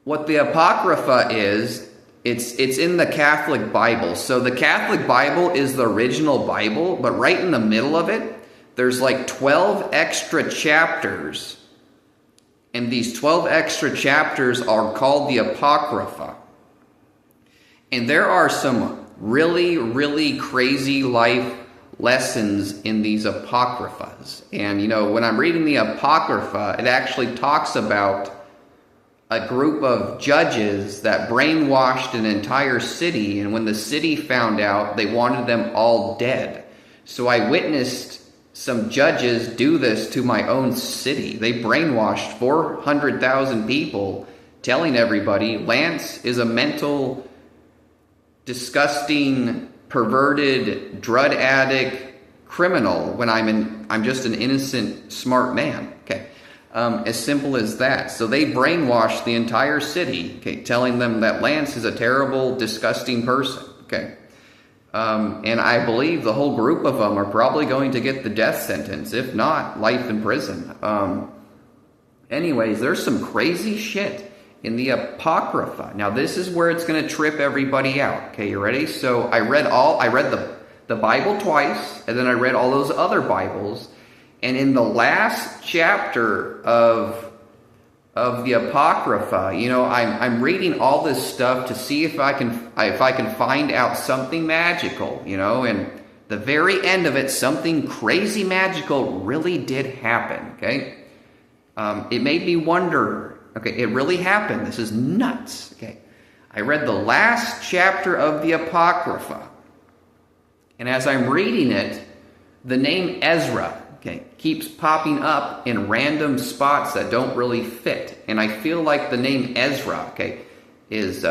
What the Apocrypha is, it's in the Catholic Bible. So the Catholic Bible is the original Bible, but right in the middle of it, there's like 12 extra chapters, and these 12 extra chapters are called the Apocrypha. And there are some really, really crazy life lessons in these Apocryphas. And, when I'm reading the Apocrypha, it actually talks about a group of judges that brainwashed an entire city, and when the city found out, they wanted them all dead. So I witnessed some judges do this to my own city. They brainwashed 400,000 people, telling everybody Lance is a mental, disgusting, perverted, drug addict, criminal, when I'm just an innocent, smart man. Okay, as simple as that. So they brainwashed the entire city, okay, telling them that Lance is a terrible, disgusting person. Okay. And I believe the whole group of them are probably going to get the death sentence, if not life in prison. Anyways, there's some crazy shit in the Apocrypha. Now, this is where it's going to trip everybody out. Okay, you ready? So I read the Bible twice, and then I read all those other Bibles. And in the last chapter of the Apocrypha, I'm reading all this stuff to see if I can find out something magical, and the very end of it, something crazy magical really did happen. Okay, it made me wonder. Okay, it really happened. This is nuts. Okay, I read the last chapter of the Apocrypha, and as I'm reading it, the name Ezra, okay, keeps popping up in random spots that don't really fit. And I feel like the name Ezra, okay, is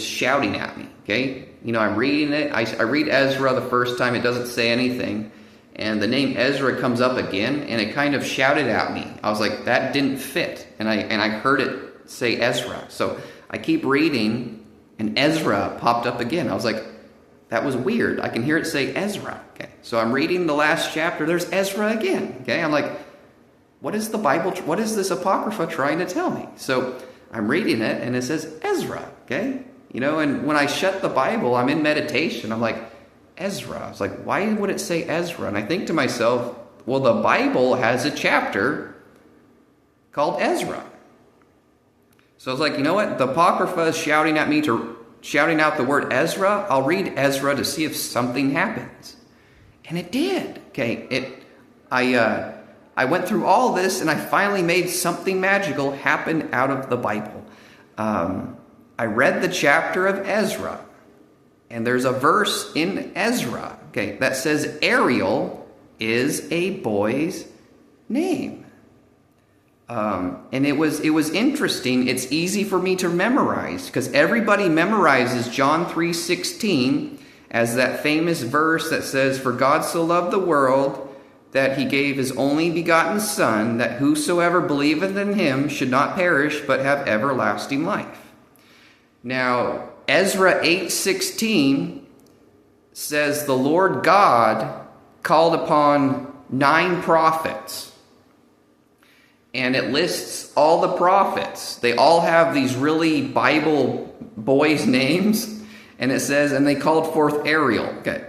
shouting at me, okay? I'm reading it. I read Ezra the first time. It doesn't say anything. And the name Ezra comes up again, and it kind of shouted at me. I was like, that didn't fit. And I heard it say Ezra. So I keep reading, and Ezra popped up again. I was like, that was weird. I can hear it say Ezra. Okay, so I'm reading the last chapter. There's Ezra again. Okay, I'm like, what is the Bible? What is this Apocrypha trying to tell me? So I'm reading it, and it says Ezra. Okay, and when I shut the Bible, I'm in meditation. I'm like, Ezra. I was like, why would it say Ezra? And I think to myself, well, the Bible has a chapter called Ezra. So I was like, you know what? The Apocrypha is shouting out the word Ezra. I'll read Ezra to see if something happens. And it did. Okay, I went through all this, and I finally made something magical happen out of the Bible. I read the chapter of Ezra, and there's a verse in Ezra, okay, that says Ariel is a boy's name. And it was interesting. It's easy for me to memorize because everybody memorizes John 3:16 as that famous verse that says, "For God so loved the world that he gave his only begotten Son, that whosoever believeth in him should not perish but have everlasting life." Now, Ezra 8:16 says the Lord God called upon 9 prophets. And it lists all the prophets. They all have these really Bible boys' names. And it says, and they called forth Ariel. Okay.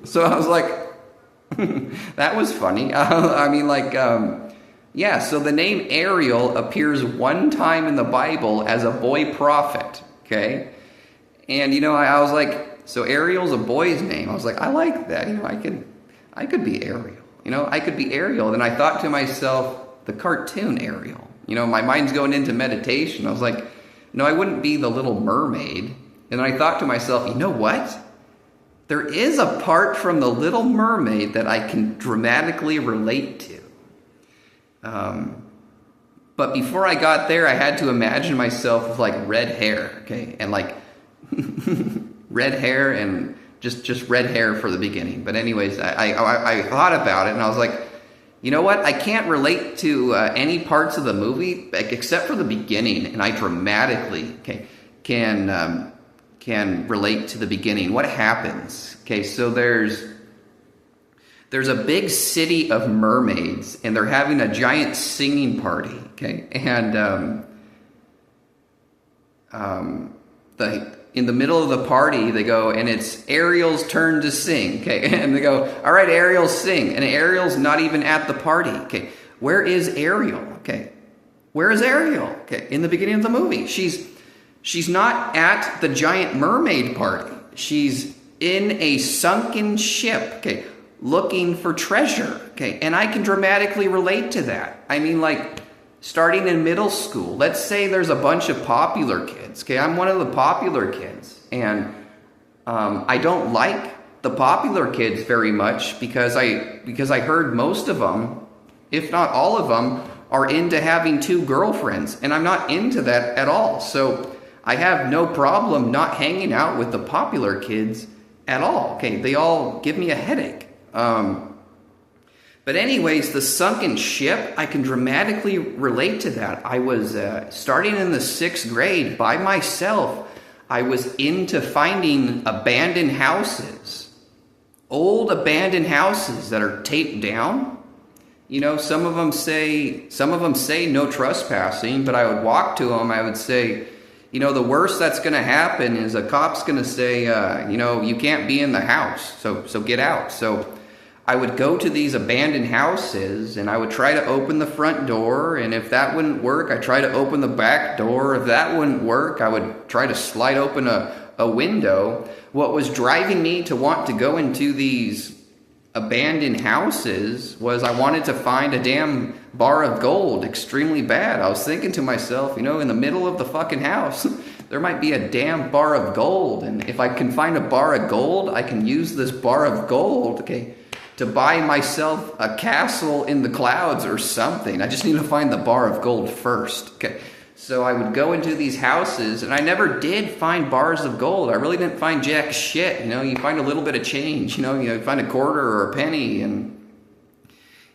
So I was like, that was funny. Yeah, so the name Ariel appears one time in the Bible as a boy prophet. Okay. And, I was like, so Ariel's a boy's name. I was like, I like that. I could be Ariel. I could be Ariel. Then I thought to myself, the cartoon Ariel. My mind's going into meditation. I was like, no, I wouldn't be the Little Mermaid. And I thought to myself, you know what? There is a part from the Little Mermaid that I can dramatically relate to. But before I got there, I had to imagine myself with red hair, okay? And red hair and just red hair for the beginning. But anyways, I thought about it, and I was like, you know what? I can't relate to any parts of the movie except for the beginning, and I dramatically can relate to the beginning. What happens? Okay, so there's a big city of mermaids, and they're having a giant singing party. Okay, and in the middle of the party, they go, and it's Ariel's turn to sing, okay? And they go, all right, Ariel, sing. And Ariel's not even at the party, okay? Where is Ariel, okay? Where is Ariel, okay? In the beginning of the movie, she's not at the giant mermaid party. She's in a sunken ship, okay, looking for treasure, okay? And I can dramatically relate to that. I mean, like, starting in middle school, let's say there's a bunch of popular kids, okay? I'm one of the popular kids, and I don't like the popular kids very much because I heard most of them, if not all of them, are into having 2 girlfriends, and I'm not into that at all. So I have no problem not hanging out with the popular kids at all, okay? They all give me a headache. But anyways, the sunken ship, I can dramatically relate to that. I was starting in the 6th grade by myself. I was into finding abandoned houses, old abandoned houses that are taped down. You know, some of them say no trespassing, but I would walk to them. I would say, you know, the worst that's going to happen is a cop's going to say, you know, you can't be in the house, so get out. So I would go to these abandoned houses, and I would try to open the front door, and if that wouldn't work, I'd try to open the back door. If that wouldn't work, I would try to slide open a window. What was driving me to want to go into these abandoned houses was I wanted to find a damn bar of gold extremely bad. I was thinking to myself, you know, in the middle of the fucking house, there might be a damn bar of gold, and if I can find a bar of gold, I can use this bar of gold, okay, to buy myself a castle in the clouds or something. I just need to find the bar of gold first, okay? So I would go into these houses, and I never did find bars of gold. I really didn't find jack shit, you know? You find a little bit of change, you know? You find a quarter or a penny, and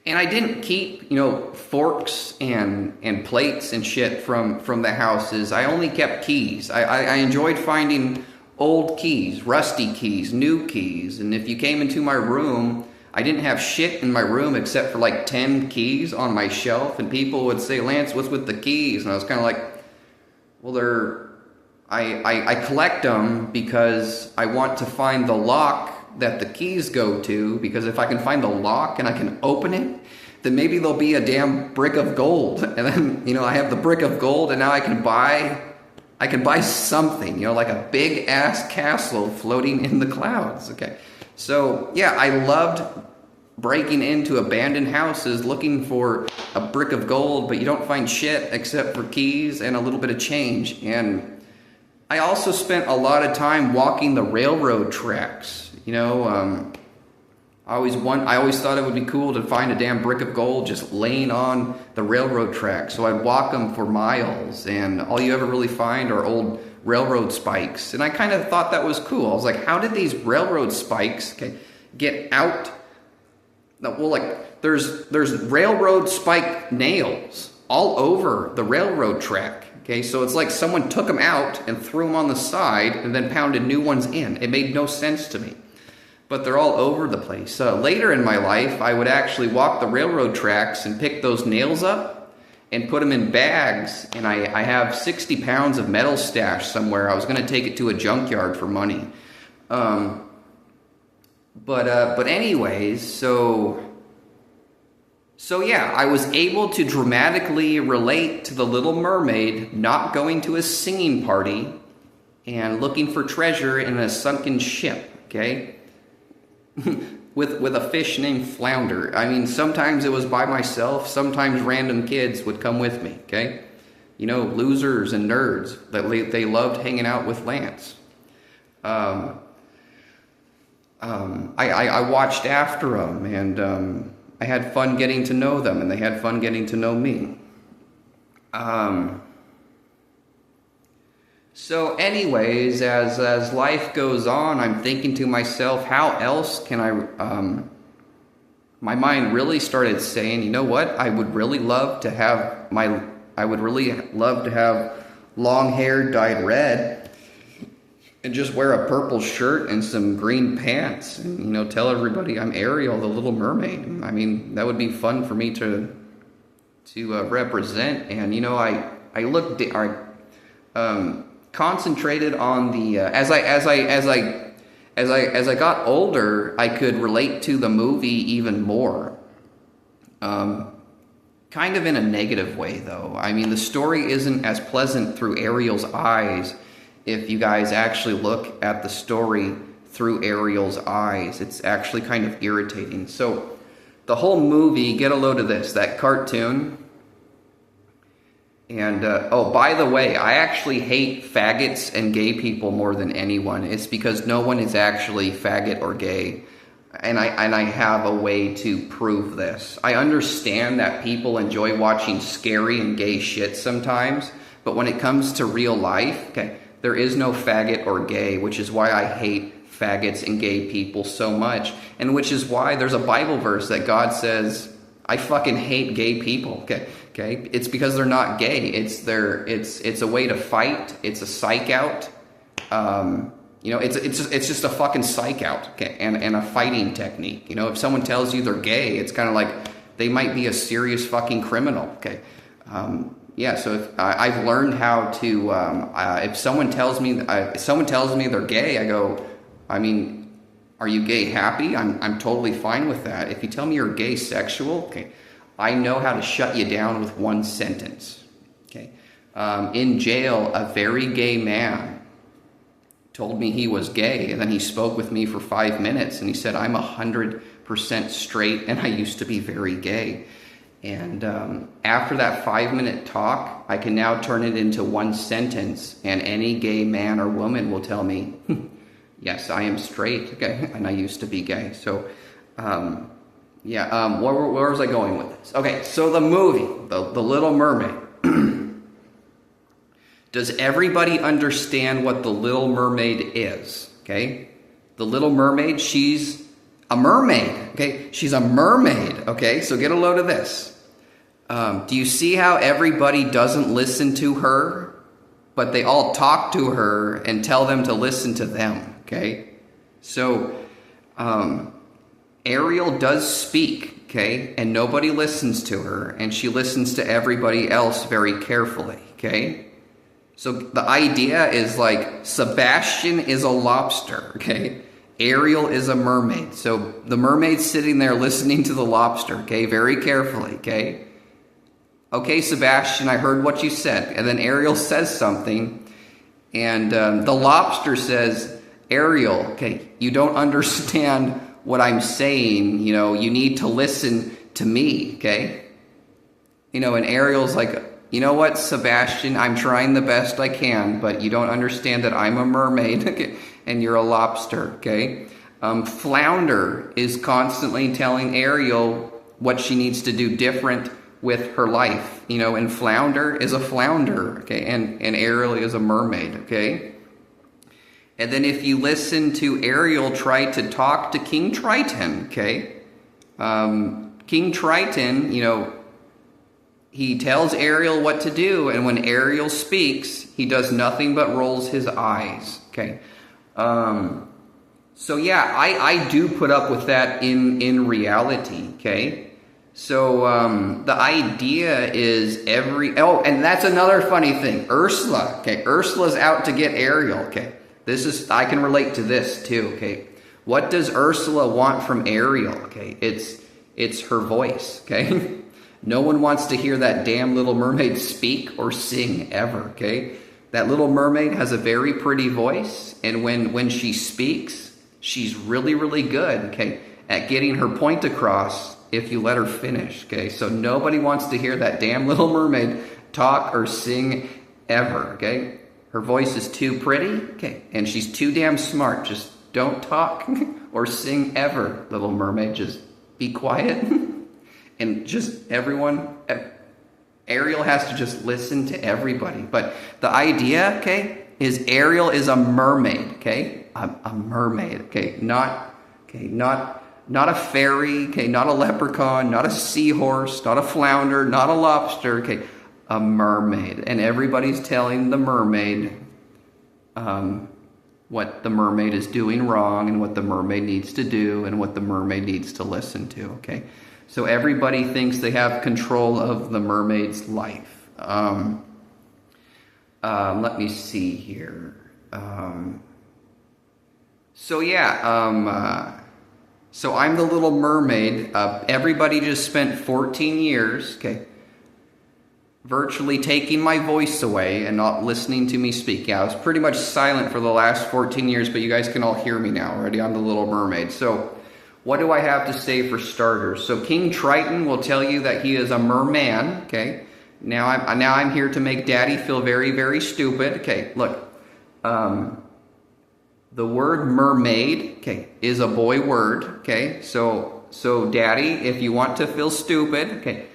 I didn't keep, you know, forks and plates and shit from the houses. I only kept keys. I enjoyed finding old keys, rusty keys, new keys, and if you came into my room, I didn't have shit in my room except for like 10 keys on my shelf, and people would say, Lance, what's with the keys? And I was kind of like, well, I collect them because I want to find the lock that the keys go to, because if I can find the lock and I can open it, then maybe there'll be a damn brick of gold. And then, you know, I have the brick of gold, and now I can buy something, you know, like a big ass castle floating in the clouds, okay? So, yeah, I loved breaking into abandoned houses looking for a brick of gold, but you don't find shit except for keys and a little bit of change. And I also spent a lot of time walking the railroad tracks. You know, I always thought it would be cool to find a damn brick of gold just laying on the railroad tracks. So I'd walk them for miles, and all you ever really find are old railroad spikes. And I kind of thought that was cool. I was like, how did these railroad spikes get out? Well, like, there's railroad spike nails all over the railroad track. Okay, so it's like someone took them out and threw them on the side and then pounded new ones in. It made no sense to me, but they're all over the place. Later in my life, I would actually walk the railroad tracks and pick those nails up and put them in bags, and I have 60 pounds of metal stashed somewhere. I was going to take it to a junkyard for money. But anyways, so yeah, I was able to dramatically relate to the Little Mermaid not going to a singing party and looking for treasure in a sunken ship, okay? with a fish named Flounder. I mean, sometimes it was by myself, sometimes random kids would come with me, okay? You know, losers and nerds, that they loved hanging out with Lance. I watched after them, and I had fun getting to know them, and they had fun getting to know me. So anyways, as life goes on, I'm thinking to myself, how else can I, my mind really started saying, you know what, I would really love to have long hair dyed red and just wear a purple shirt and some green pants and, you know, tell everybody I'm Ariel, the Little Mermaid. I mean, that would be fun for me to concentrated on the as I got older, I could relate to the movie even more. Kind of in a negative way, though. I mean, the story isn't as pleasant through Ariel's eyes. If you guys actually look at the story through Ariel's eyes, it's actually kind of irritating. So the whole movie, get a load of this, that cartoon. And, oh, by the way, I actually hate faggots and gay people more than anyone. It's because no one is actually faggot or gay. And I have a way to prove this. I understand that people enjoy watching scary and gay shit sometimes, but when it comes to real life, okay, there is no faggot or gay, which is why I hate faggots and gay people so much, and which is why there's a Bible verse that God says, I fucking hate gay people, okay? It's because they're not gay. It's a way to fight. It's a psych out. It's just a fucking psych out, okay, and a fighting technique. If someone tells you they're gay, it's kind of like they might be a serious fucking criminal, okay. So if I've learned how to, if someone tells me they're gay, I go, I mean, are you gay happy? I'm totally fine with that. If you tell me you're gay sexual, okay, I know how to shut you down with one sentence, okay. In jail, a very gay man told me he was gay, and then he spoke with me for 5 minutes, and he said, I'm 100% straight, and I used to be very gay. And after that 5-minute talk, I can now turn it into one sentence, and any gay man or woman will tell me, yes, I am straight, okay, and I used to be gay. So, where was I going with this? Okay, so the movie, The Little Mermaid. Does everybody understand what the Little Mermaid is? Okay, the Little Mermaid, she's a mermaid. Okay, she's a mermaid. Okay, so get a load of this. Do you see how everybody doesn't listen to her, but they all talk to her and tell them to listen to them? Okay, so Ariel does speak. Okay, and nobody listens to her, and she listens to everybody else very carefully. Okay. So the idea is like Sebastian is a lobster, okay? Ariel is a mermaid. So the mermaid's sitting there listening to the lobster, okay, very carefully, okay? Okay, Sebastian, I heard what you said. And then Ariel says something, and the lobster says, Ariel, okay, you don't understand what I'm saying, you need to listen to me, okay? And Ariel's like, you know what, Sebastian, I'm trying the best I can, but you don't understand that I'm a mermaid, okay, and you're a lobster, okay? Flounder is constantly telling Ariel what she needs to do different with her life, and Flounder is a flounder, okay, and Ariel is a mermaid, okay? And then if you listen to Ariel try to talk to King Triton, okay, King Triton, he tells Ariel what to do, and when Ariel speaks, he does nothing but rolls his eyes, okay? So yeah, I do put up with that in reality, okay? So the idea is and that's another funny thing. Ursula, okay? Ursula's out to get Ariel, okay? I can relate to this too, okay? What does Ursula want from Ariel, okay? It's her voice, okay? No one wants to hear that damn Little Mermaid speak or sing ever, okay? That Little Mermaid has a very pretty voice, and when she speaks, she's really, really good, okay, at getting her point across if you let her finish, okay? So nobody wants to hear that damn Little Mermaid talk or sing ever, okay? Her voice is too pretty, okay, and she's too damn smart. Just don't talk or sing ever, Little Mermaid. Just be quiet. And just Ariel has to just listen to everybody. But the idea, okay, is Ariel is a mermaid, okay? A mermaid, okay? Not a fairy, okay? Not a leprechaun, not a seahorse, not a flounder, not a lobster, okay? A mermaid. And everybody's telling the mermaid what the mermaid is doing wrong and what the mermaid needs to do and what the mermaid needs to listen to, okay? So everybody thinks they have control of the mermaid's life. Let me see here. So yeah, so I'm the Little Mermaid. Everybody just spent 14 years, okay, virtually taking my voice away and not listening to me speak. Yeah, I was pretty much silent for the last 14 years, but you guys can all hear me now already. I'm the Little Mermaid. So what do I have to say for starters? So King Triton will tell you that he is a merman, okay? Now I'm here to make Daddy feel very, very stupid. Okay, look. The word mermaid, okay, is a boy word, okay? So Daddy, if you want to feel stupid, okay,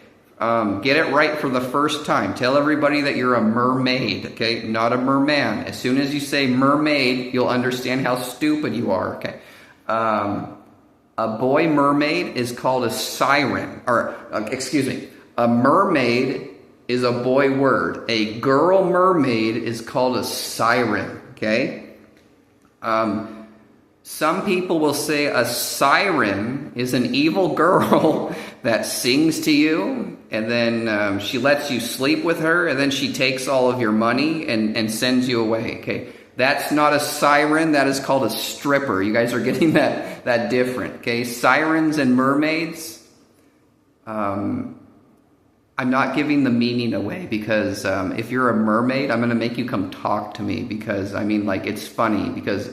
get it right for the first time. Tell everybody that you're a mermaid, okay, not a merman. As soon as you say mermaid, you'll understand how stupid you are, okay? A boy mermaid is called a siren, or excuse me, a mermaid is a boy word. A girl mermaid is called a siren, okay? Some people will say a siren is an evil girl that sings to you, and then she lets you sleep with her, and then she takes all of your money and sends you away, okay? That's not a siren, that is called a stripper. You guys are getting that different, okay? Sirens and mermaids, I'm not giving the meaning away because if you're a mermaid, I'm going to make you come talk to me because, I mean, like, it's funny because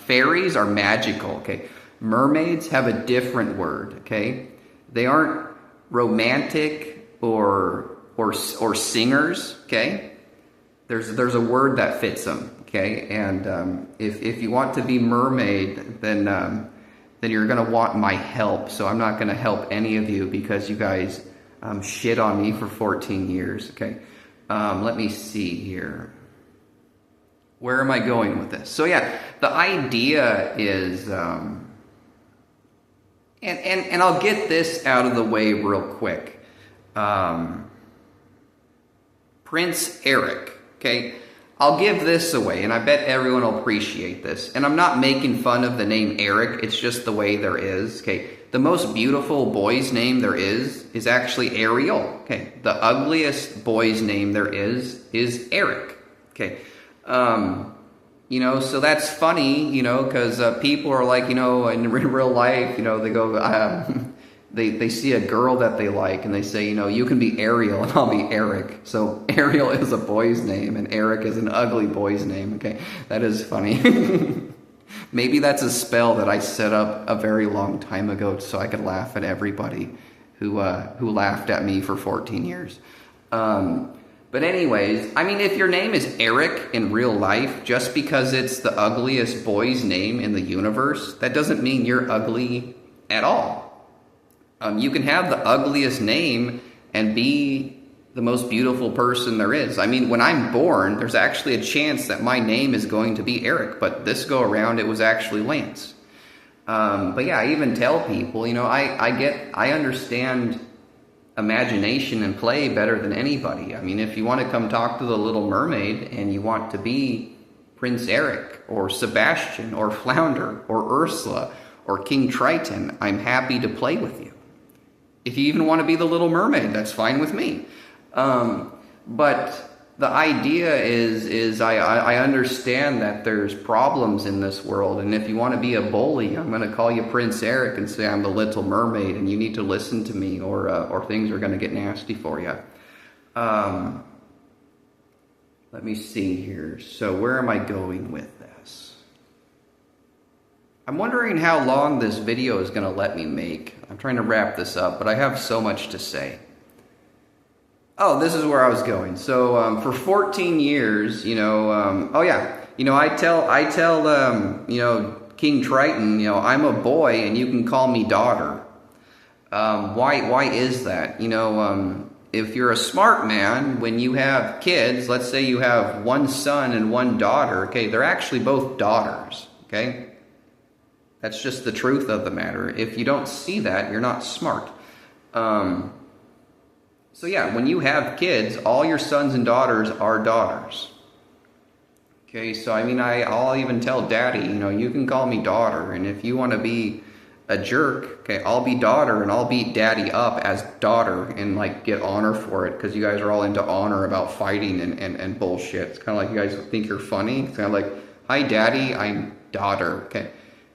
fairies are magical, okay? Mermaids have a different word, okay? They aren't romantic or singers, okay? There's a word that fits them, okay? And if you want to be mermaid, then you're going to want my help. So I'm not going to help any of you because you guys shit on me for 14 years, okay? Let me see here. Where am I going with this? So yeah, the idea is, and I'll get this out of the way real quick. Prince Eric, okay? I'll give this away, and I bet everyone will appreciate this. And I'm not making fun of the name Eric, it's just the way there is, okay? The most beautiful boy's name there is actually Ariel, okay? The ugliest boy's name there is Eric, okay? You know, so that's funny, you know, because people are like, you know, in real life, you know, they go, they see a girl that they like, and they say, you know, you can be Ariel, and I'll be Eric. So Ariel is a boy's name, and Eric is an ugly boy's name, okay? That is funny. Maybe that's a spell that I set up a very long time ago so I could laugh at everybody who laughed at me for 14 years. But anyways, I mean, if your name is Eric in real life, just because it's the ugliest boy's name in the universe, that doesn't mean you're ugly at all. You can have the ugliest name and be the most beautiful person there is. I mean, when I'm born, there's actually a chance that my name is going to be Eric, but this go around, it was actually Lance. But yeah, I even tell people, you know, I understand imagination and play better than anybody. I mean, if you want to come talk to the Little Mermaid and you want to be Prince Eric or Sebastian or Flounder or Ursula or King Triton, I'm happy to play with you. If you even want to be the Little Mermaid, that's fine with me. But the idea is I understand that there's problems in this world, and if you want to be a bully, I'm going to call you Prince Eric and say I'm the Little Mermaid, and you need to listen to me, or things are going to get nasty for you. Let me see here. So where am I going with this? I'm wondering how long this video is going to let me make. I'm trying to wrap this up, but I have so much to say. Oh, this is where I was going. So for 14 years, you know, oh yeah, you know, I tell, you know, King Triton, you know, I'm a boy and you can call me daughter. Why is that? You know, if you're a smart man, when you have kids, let's say you have one son and one daughter, okay, they're actually both daughters, okay? That's just the truth of the matter. If you don't see that, you're not smart. So yeah, when you have kids, all your sons and daughters are daughters. Okay, so I mean, I'll even tell Daddy, you know, you can call me daughter, and if you want to be a jerk, okay, I'll be daughter and I'll beat daddy up as daughter and like get honor for it because you guys are all into honor about fighting and bullshit. It's kind of like you guys think you're funny. It's kind of like, hi daddy, I'm daughter, okay.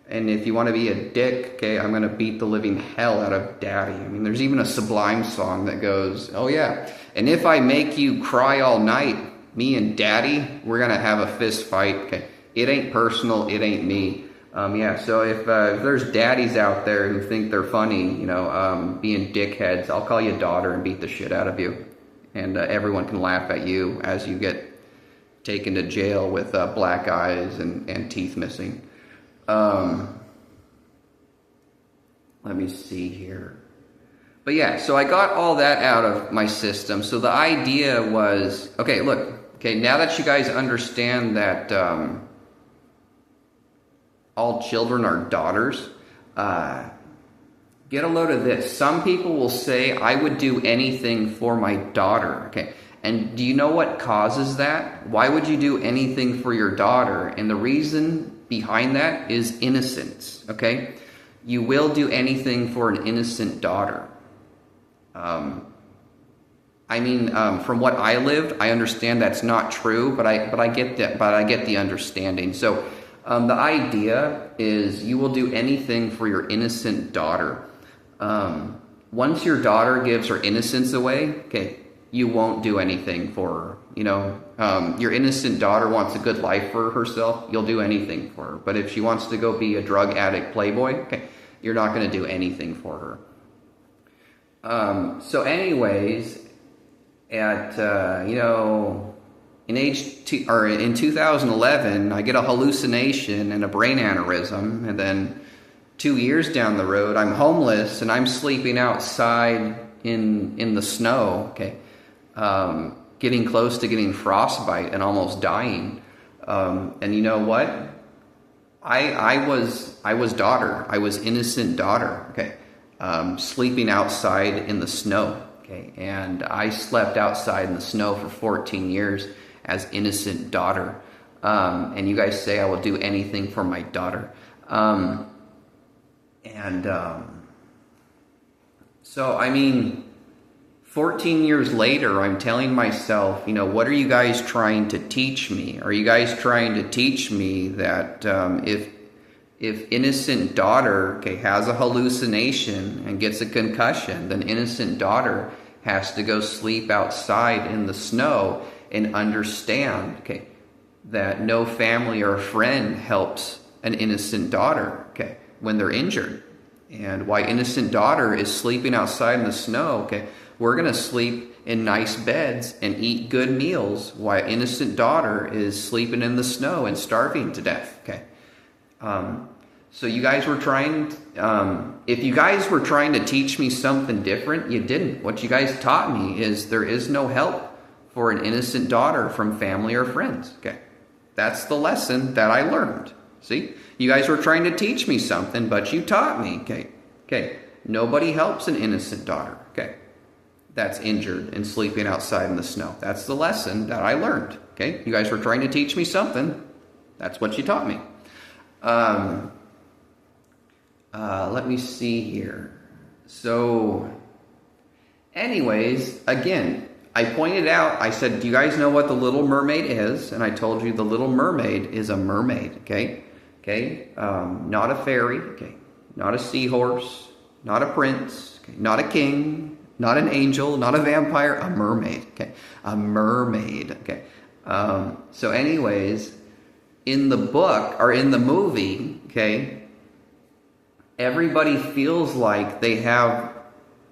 And if you want to be a dick, okay, I'm going to beat the living hell out of daddy. I mean, there's even a Sublime song that goes, oh yeah, and if I make you cry all night, me and daddy, we're going to have a fist fight, okay. It ain't personal, it ain't me. Yeah, so if there's daddies out there who think they're funny, you know, being dickheads, I'll call you daughter and beat the shit out of you. And everyone can laugh at you as you get taken to jail with black eyes and teeth missing. Let me see here. But yeah, so I got all that out of my system. So the idea was, okay, look, okay, now that you guys understand that all children are daughters, get a load of this. Some people will say, I would do anything for my daughter, okay? And do you know what causes that? Why would you do anything for your daughter? And the reason behind that is innocence, okay? You will do anything for an innocent daughter. From what I lived, I understand that's not true, but I get that, but I get the understanding. So the idea is you will do anything for your innocent daughter. Once your daughter gives her innocence away, okay, you won't do anything for her. You know, your innocent daughter wants a good life for herself, you'll do anything for her. But if she wants to go be a drug addict playboy, okay, you're not going to do anything for her. So anyways, at, in 2011, I get a hallucination and a brain aneurysm, and then 2 years down the road, I'm homeless and I'm sleeping outside in the snow, okay, getting close to getting frostbite and almost dying. And you know what? I was daughter. I was innocent daughter, okay, sleeping outside in the snow, okay, and I slept outside in the snow for 14 years as innocent daughter. And you guys say I will do anything for my daughter. So, I mean, 14 years later, I'm telling myself, you know, what are you guys trying to teach me? Are you guys trying to teach me that if innocent daughter, okay, has a hallucination and gets a concussion, then innocent daughter has to go sleep outside in the snow and understand, okay, that no family or friend helps an innocent daughter, okay, when they're injured. And why innocent daughter is sleeping outside in the snow, okay, we're going to sleep in nice beds and eat good meals while innocent daughter is sleeping in the snow and starving to death, okay. So you guys were trying, if you guys were trying to teach me something different, you didn't. What you guys taught me is there is no help for an innocent daughter from family or friends, okay. That's the lesson that I learned. See, you guys were trying to teach me something, but you taught me, okay, nobody helps an innocent daughter, okay, that's injured and sleeping outside in the snow. That's the lesson that I learned, okay. You guys were trying to teach me something. That's what you taught me. Let me see here. So, anyways, again, I pointed out, I said, do you guys know what the Little Mermaid is? And I told you the Little Mermaid is a mermaid, okay? Okay, not a fairy, okay? Not a seahorse, not a prince, okay? Not a king, not an angel, not a vampire, a mermaid, okay? A mermaid, okay? So anyways, in the book, or in the movie, okay, everybody feels like they have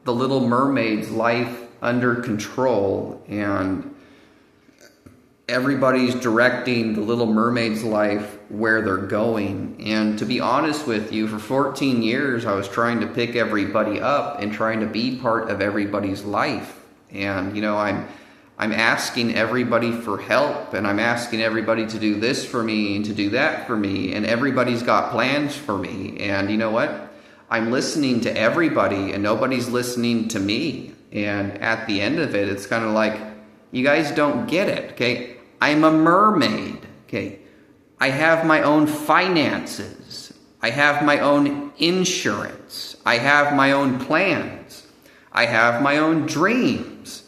the Little Mermaid's life under control, and everybody's directing the Little Mermaid's life where they're going. And to be honest with you, for 14 years, I was trying to pick everybody up and trying to be part of everybody's life. And, you know, I'm asking everybody for help, and I'm asking everybody to do this for me and to do that for me, and everybody's got plans for me. And you know what? I'm listening to everybody, and nobody's listening to me. And at the end of it, it's kind of like, you guys don't get it, okay? I'm a mermaid, okay? I have my own finances. I have my own insurance. I have my own plans. I have my own dreams.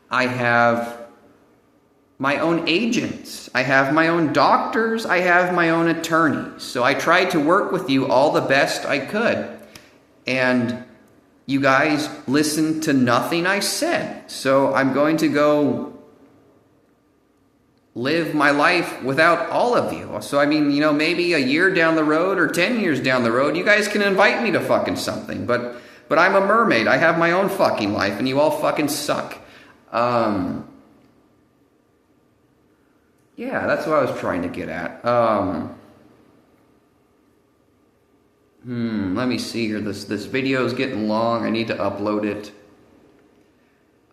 I have my own agents. I have my own doctors. I have my own attorneys. So I tried to work with you all the best I could. And you guys listened to nothing I said. So I'm going to go live my life without all of you. So, I mean, you know, maybe a year down the road or 10 years down the road, you guys can invite me to fucking something. But I'm a mermaid. I have my own fucking life, and you all fucking suck. Yeah, that's what I was trying to get at. Let me see here. This video is getting long. I need to upload it.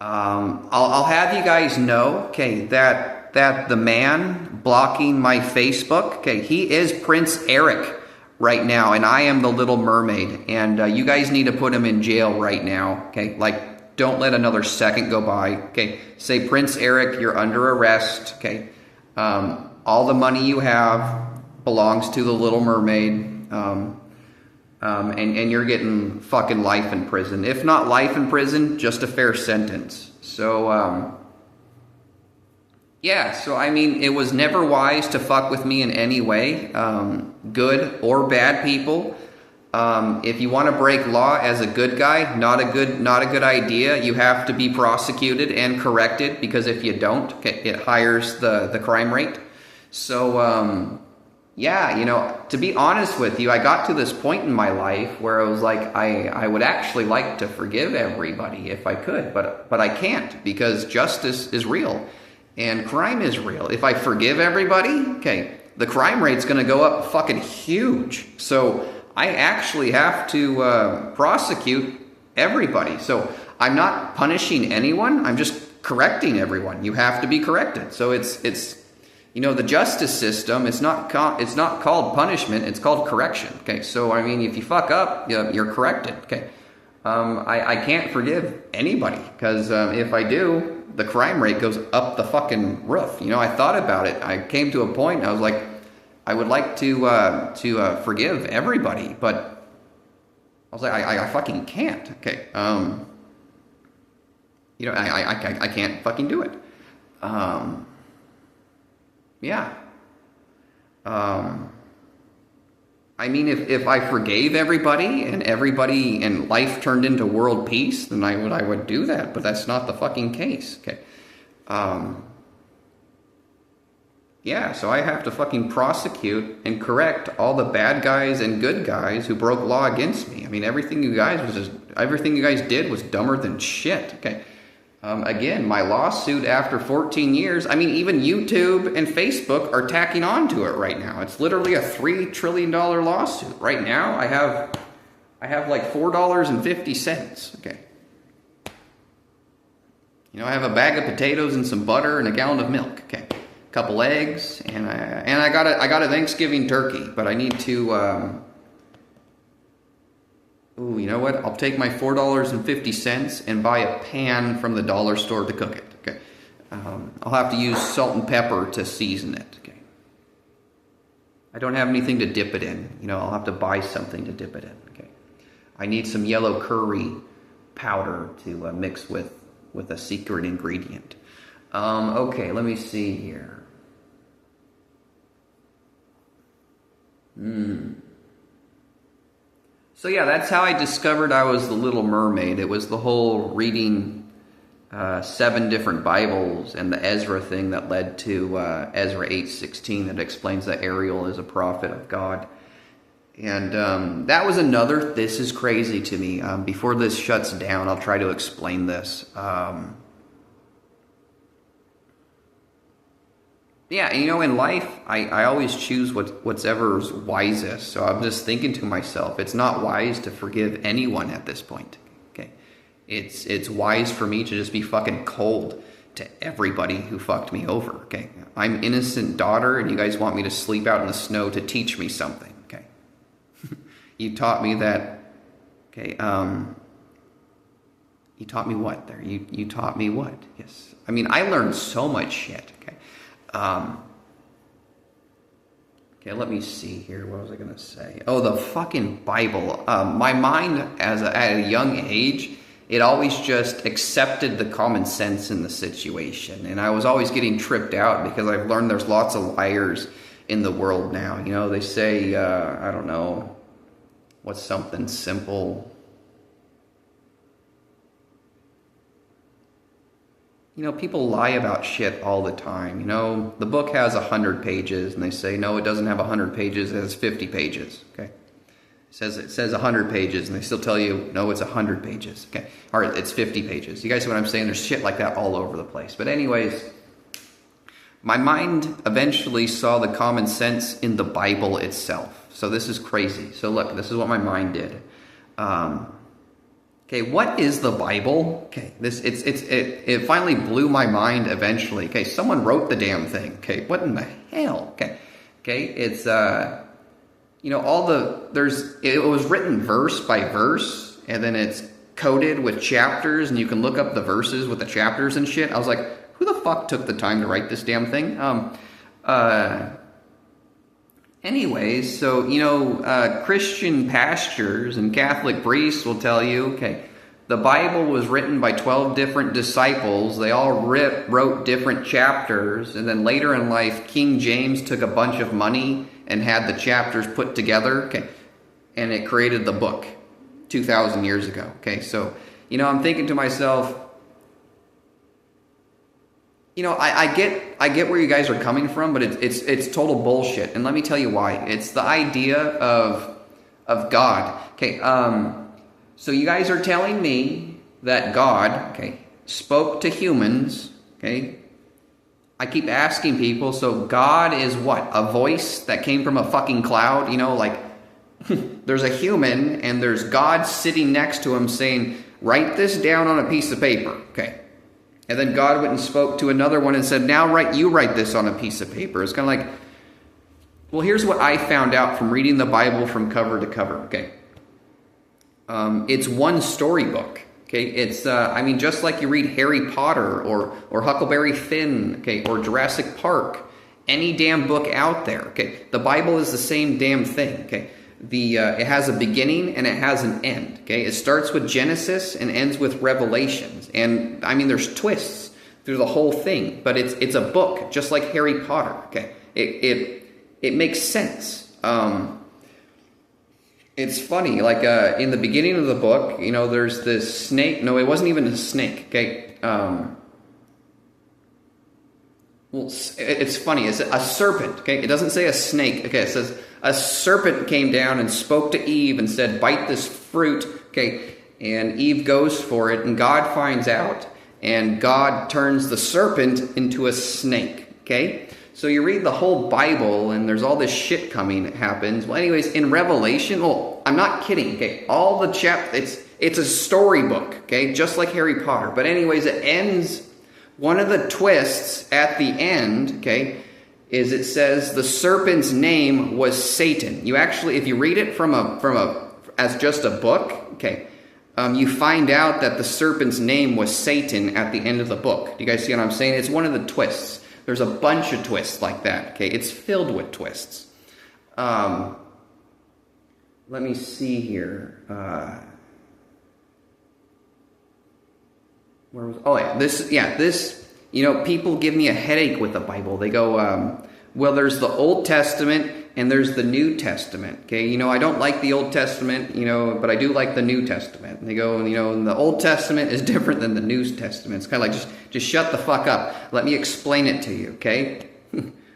I'll have you guys know, okay, that the man blocking my Facebook, okay, he is Prince Eric right now, and I am the Little Mermaid, and you guys need to put him in jail right now, okay? Like, don't let another second go by, okay? Say, Prince Eric, you're under arrest, okay? All the money you have belongs to the Little Mermaid, and you're getting fucking life in prison. If not life in prison, just a fair sentence. So, yeah, so I mean, it was never wise to fuck with me in any way, good or bad people. If you want to break law as a good guy, not a good idea. You have to be prosecuted and corrected, because if you don't, it higher the crime rate. So, yeah, you know, to be honest with you, I got to this point in my life where I was like, I would actually like to forgive everybody if I could, but I can't, because justice is real and crime is real. If I forgive everybody, okay, the crime rate's going to go up fucking huge. So I actually have to prosecute everybody. So I'm not punishing anyone. I'm just correcting everyone. You have to be corrected. So it's you know, the justice system, it's not called punishment, it's called correction. Okay, so I mean, if you fuck up, you're corrected. Okay, I can't forgive anybody, because if I do, the crime rate goes up the fucking roof. You know, I thought about it. I came to a point. I was like, I would like to forgive everybody, but I was like, I fucking can't. Okay, you know, I can't fucking do it. Yeah. I mean, if I forgave everybody and life turned into world peace, then I would do that, but that's not the fucking case. Okay. Yeah, so I have to fucking prosecute and correct all the bad guys and good guys who broke law against me. I mean, everything you guys did was dumber than shit. Okay. Again, my lawsuit after 14 years, I mean, even YouTube and Facebook are tacking on to it right now. It's literally a $3 trillion lawsuit. Right now, I have like $4.50. Okay. You know, I have a bag of potatoes and some butter and a gallon of milk. Okay. A couple eggs, and I got a Thanksgiving turkey, but I need to, ooh, you know what? I'll take my $4.50 and buy a pan from the dollar store to cook it. Okay. I'll have to use salt and pepper to season it. Okay. I don't have anything to dip it in. You know, I'll have to buy something to dip it in. Okay. I need some yellow curry powder to mix with a secret ingredient. Okay, let me see here. So yeah, that's how I discovered I was the Little Mermaid. It was the whole reading 7 different Bibles and the Ezra thing that led to Ezra 8:16 that explains that Ariel is a prophet of God. And that was another, this is crazy to me. Before this shuts down, I'll try to explain this. Yeah, you know, in life, I always choose what's ever's wisest. So I'm just thinking to myself, it's not wise to forgive anyone at this point. Okay, it's wise for me to just be fucking cold to everybody who fucked me over. Okay, I'm innocent daughter, and you guys want me to sleep out in the snow to teach me something. Okay, you taught me that. Okay, you taught me what there? You taught me what? Yes, I mean, I learned so much shit. Okay. Okay, let me see here. What was I going to say? Oh, the fucking Bible. My mind, at a young age, it always just accepted the common sense in the situation. And I was always getting tripped out because I've learned there's lots of liars in the world now. You know, they say, I don't know, what's something simple? You know, people lie about shit all the time. You know, the book has 100 pages, and they say, no, it doesn't have 100 pages, it has 50 pages, okay? It says 100 pages, and they still tell you, no, it's 100 pages, okay? Or it's 50 pages. You guys see what I'm saying? There's shit like that all over the place. But anyways, my mind eventually saw the common sense in the Bible itself. So this is crazy. So look, this is what my mind did. Okay, what is the Bible? Okay, it finally blew my mind eventually. Okay, someone wrote the damn thing. Okay, what in the hell? Okay, it's you know, it was written verse by verse, and then it's coded with chapters, and you can look up the verses with the chapters and shit. I was like, who the fuck took the time to write this damn thing? Anyways, so, you know, Christian pastors and Catholic priests will tell you, okay, the Bible was written by 12 different disciples. They all wrote different chapters, and then later in life, King James took a bunch of money and had the chapters put together, okay, and it created the book 2,000 years ago, okay? So, you know, I'm thinking to myself, you know, I get where you guys are coming from, but it's total bullshit. And let me tell you why. It's the idea of God. Okay, so you guys are telling me that God, okay, spoke to humans, okay? I keep asking people, so God is what? A voice that came from a fucking cloud? You know, like, there's a human and there's God sitting next to him saying, write this down on a piece of paper, okay? And then God went and spoke to another one and said, now you write this on a piece of paper. It's kind of like, well, here's what I found out from reading the Bible from cover to cover, okay? It's one storybook, okay? It's, I mean, just like you read Harry Potter or Huckleberry Finn, okay, or Jurassic Park, any damn book out there, okay? The Bible is the same damn thing, okay? It has a beginning and it has an end, okay? It starts with Genesis and ends with Revelations. And, I mean, there's twists through the whole thing, but it's a book, just like Harry Potter, okay? It makes sense. It's funny, like, in the beginning of the book, you know, there's this snake. No, it wasn't even a snake, okay? Well, it's funny. It's a serpent, okay? It doesn't say a snake, okay? It says a serpent came down and spoke to Eve and said, bite this fruit, okay? And Eve goes for it, and God finds out, and God turns the serpent into a snake, okay? So you read the whole Bible, and there's all this shit coming that happens. Well, anyways, in Revelation, well, I'm not kidding, okay? All the it's a storybook, okay? Just like Harry Potter. But anyways, it ends. One of the twists at the end, okay, is it says the serpent's name was Satan. You actually, if you read it as just a book, okay, you find out that the serpent's name was Satan at the end of the book. Do you guys see what I'm saying? It's one of the twists. There's a bunch of twists like that, okay? It's filled with twists. Let me see here. Where was? Oh yeah, this. You know, people give me a headache with the Bible. They go, well, there's the Old Testament and there's the New Testament. Okay, you know, I don't like the Old Testament, you know, but I do like the New Testament. And they go, you know, and the Old Testament is different than the New Testament. It's kind of like just shut the fuck up. Let me explain it to you. Okay,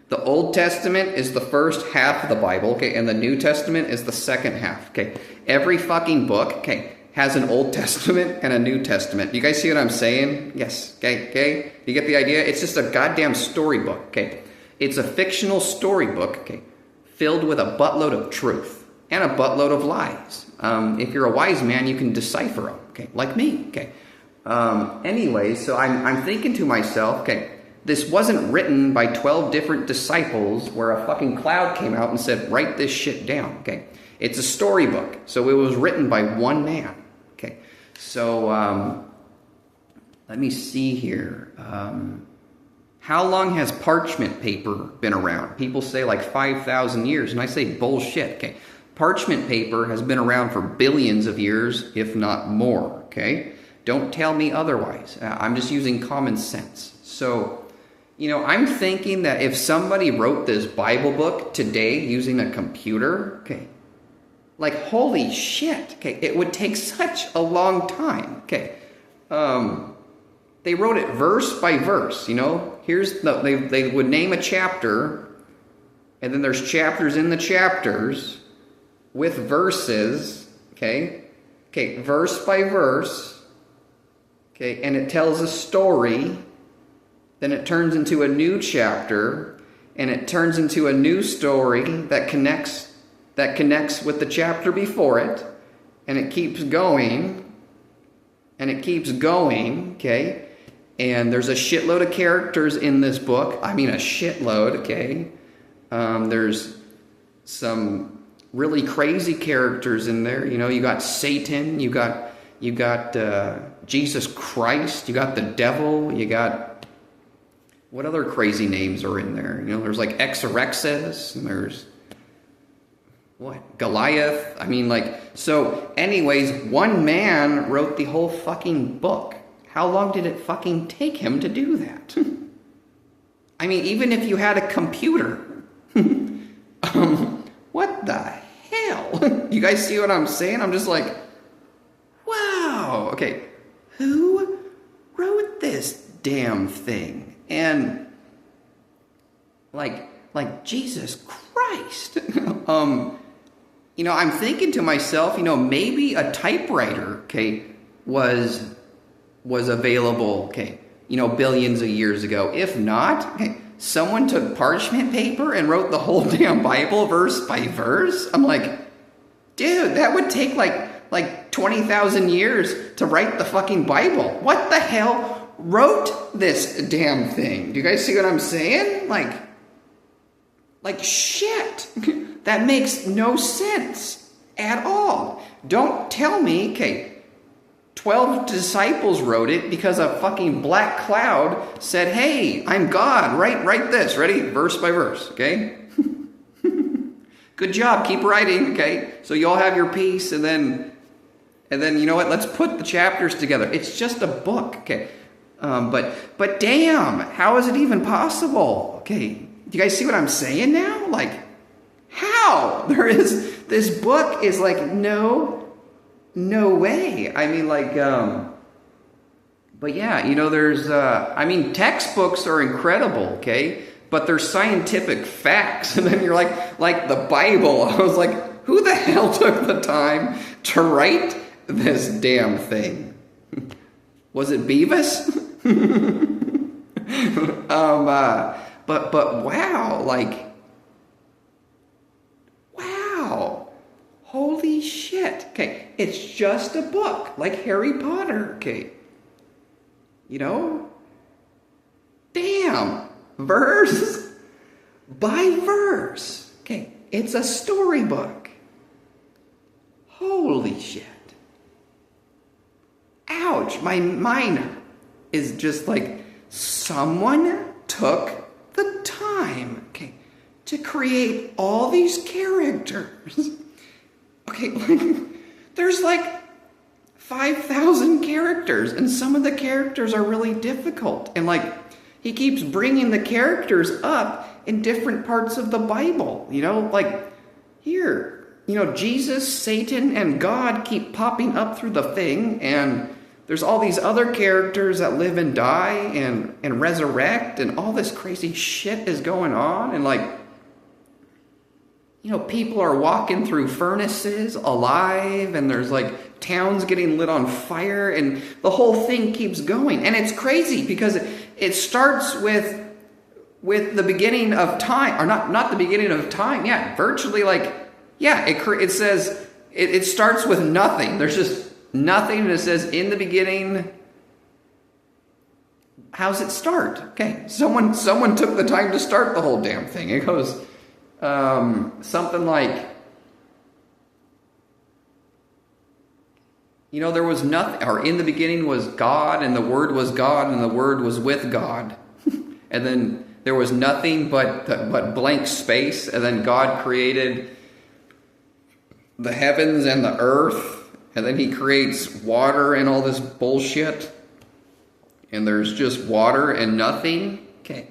the Old Testament is the first half of the Bible. Okay, and the New Testament is the second half. Okay, every fucking book. Okay, has an Old Testament and a New Testament. You guys see what I'm saying? Yes. Okay. You get the idea? It's just a goddamn storybook. Okay. It's a fictional storybook. Okay. Filled with a buttload of truth and a buttload of lies. If you're a wise man, you can decipher them. Okay. Like me. Okay. Anyway, so I'm thinking to myself, okay, this wasn't written by 12 different disciples where a fucking cloud came out and said, write this shit down. Okay. It's a storybook. So it was written by one man. Okay, so let me see here. How long has parchment paper been around? People say like 5,000 years, and I say bullshit, okay? Parchment paper has been around for billions of years, if not more, okay? Don't tell me otherwise. I'm just using common sense. So, I'm thinking that if somebody wrote this Bible book today using a computer, okay, like, holy shit, okay, it would take such a long time, okay? They wrote it verse by verse, they would name a chapter, and then there's chapters in the chapters with verses, okay, verse by verse, okay, and it tells a story, then it turns into a new chapter, and it turns into a new story that connects with the chapter before it, and it keeps going, okay? And there's a shitload of characters in this book. I mean, a shitload, okay? There's some really crazy characters in there. You got Satan, you got Jesus Christ, you got the devil, you got... What other crazy names are in there? There's like Exorexes, and there's... What? Goliath? I mean, so anyways, one man wrote the whole fucking book. How long did it fucking take him to do that? I mean, even if you had a computer, what the hell? You guys see what I'm saying? I'm just like, wow, okay, who wrote this damn thing? And like Jesus Christ. I'm thinking to myself, maybe a typewriter, okay, was available, okay, billions of years ago. If not, okay, someone took parchment paper and wrote the whole damn Bible verse by verse. I'm like, dude, that would take like 20,000 years to write the fucking Bible. What the hell wrote this damn thing? Do you guys see what I'm saying? Like shit. That makes no sense at all. Don't tell me, okay, 12 disciples wrote it because a fucking black cloud said, hey, I'm God, write this. Ready? Verse by verse, okay? Good job, keep writing, okay? So you all have your piece, and then you know what? Let's put the chapters together. It's just a book, okay? But damn, how is it even possible? Okay, do you guys see what I'm saying now? Like, how? This book is like, no way. I mean, but yeah, there's, textbooks are incredible, okay? But they're scientific facts. And then you're like the Bible. I was like, who the hell took the time to write this damn thing? Was it Beavis? But wow, wow, holy shit. Okay, it's just a book, like Harry Potter, okay? Damn, verse by verse, okay? It's a storybook. Holy shit. Ouch, my mind is just like, someone took the time, okay, to create all these characters. Okay, there's like 5,000 characters, and some of the characters are really difficult. And he keeps bringing the characters up in different parts of the Bible. Here, Jesus, Satan, and God keep popping up through the thing, and there's all these other characters that live and die and resurrect, and all this crazy shit is going on. And people are walking through furnaces alive, and there's towns getting lit on fire, and the whole thing keeps going. And it's crazy because it starts with the beginning of time, or not the beginning of time. Yeah, virtually it says it starts with nothing. There's just nothing, and it says in the beginning. How's it start? Okay, someone took the time to start the whole damn thing. It goes something like, there was nothing, or in the beginning was God, and the Word was God, and the Word was with God. And then there was nothing but blank space. And then God created the heavens and the earth. And then he creates water and all this bullshit. And there's just water and nothing. Okay.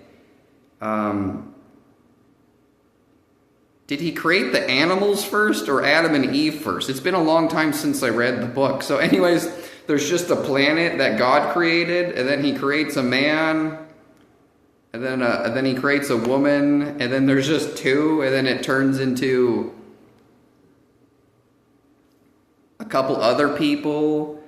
Did he create the animals first or Adam and Eve first? It's been a long time since I read the book. So anyways, there's just a planet that God created, and then he creates a man, and then he creates a woman, and then there's just two, and then it turns into a couple other people,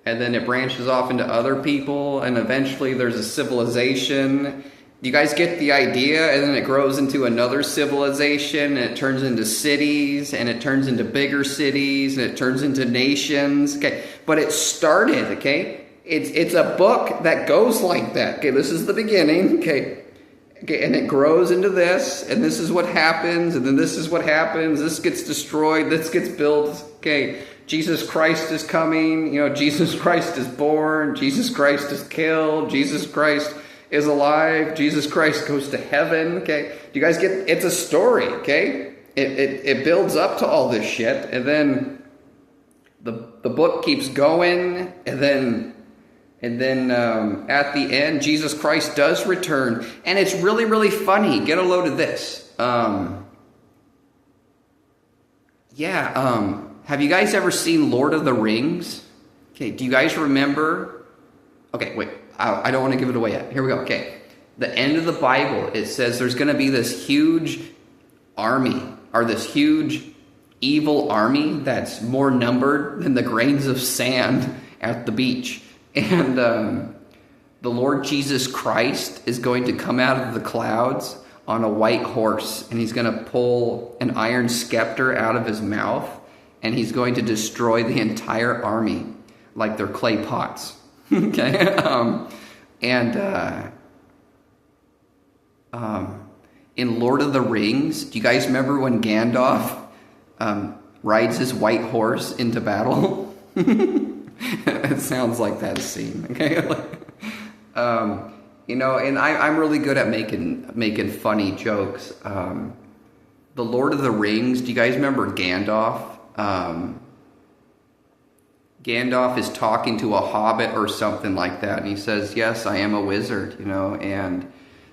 and then it branches off into other people, and eventually there's a civilization. Do you guys get the idea? And then it grows into another civilization, and it turns into cities, and it turns into bigger cities, and it turns into nations. Okay, but it started. Okay, it's a book that goes like that. Okay, this is the beginning. Okay, and it grows into this, and this is what happens, and then this is what happens. This gets destroyed. This gets built. Okay, Jesus Christ is coming. You know, Jesus Christ is born. Jesus Christ is killed. Jesus Christ is alive. Jesus Christ goes to heaven. Okay, do you guys get? It's a story. Okay, it builds up to all this shit, and then the book keeps going, and then at the end, Jesus Christ does return, and it's really, really funny. Get a load of this. Have you guys ever seen Lord of the Rings? Okay, do you guys remember? Okay, wait. I don't want to give it away yet. Here we go. Okay. The end of the Bible, it says there's going to be this huge army, or this huge evil army that's more numbered than the grains of sand at the beach. And the Lord Jesus Christ is going to come out of the clouds on a white horse, and he's going to pull an iron scepter out of his mouth, and he's going to destroy the entire army like they're clay pots. Okay, in Lord of the Rings, do you guys remember when Gandalf rides his white horse into battle? It sounds like that scene. Okay, you know, and I'm really good at making funny jokes. The Lord of the Rings. Do you guys remember Gandalf? Gandalf is talking to a hobbit or something like that, and he says, yes, I am a wizard, you know, and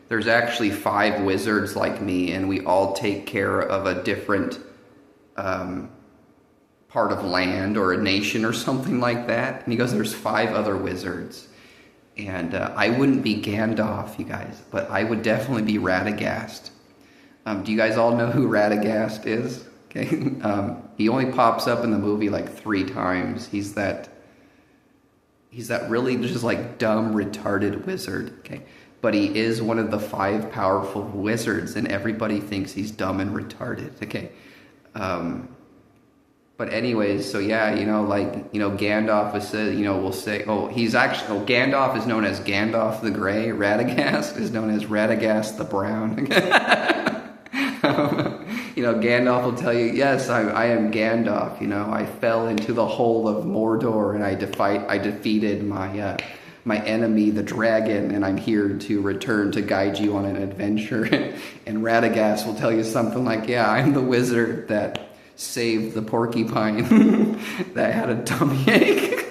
there's actually 5 wizards like me, and we all take care of a different part of land or a nation or something like that. And he goes, there's 5 other wizards, and I wouldn't be Gandalf, you guys, but I would definitely be Radagast. Do you guys all know who Radagast is? Okay, he only pops up in the movie like 3 times. He's that really just like dumb, retarded wizard. Okay, but he is one of the 5 powerful wizards, and everybody thinks he's dumb and retarded. Okay, but anyways, so yeah, you know, like, you know, Gandalf is said, you know, we'll say, Gandalf is known as Gandalf the Grey. Radagast is known as Radagast the Brown. You know, Gandalf will tell you, yes, I am Gandalf. You know, I fell into the hole of Mordor, and I defeated my enemy, the dragon, and I'm here to return to guide you on an adventure. And Radagast will tell you something like, yeah, I'm the wizard that saved the porcupine that had a tummy ache.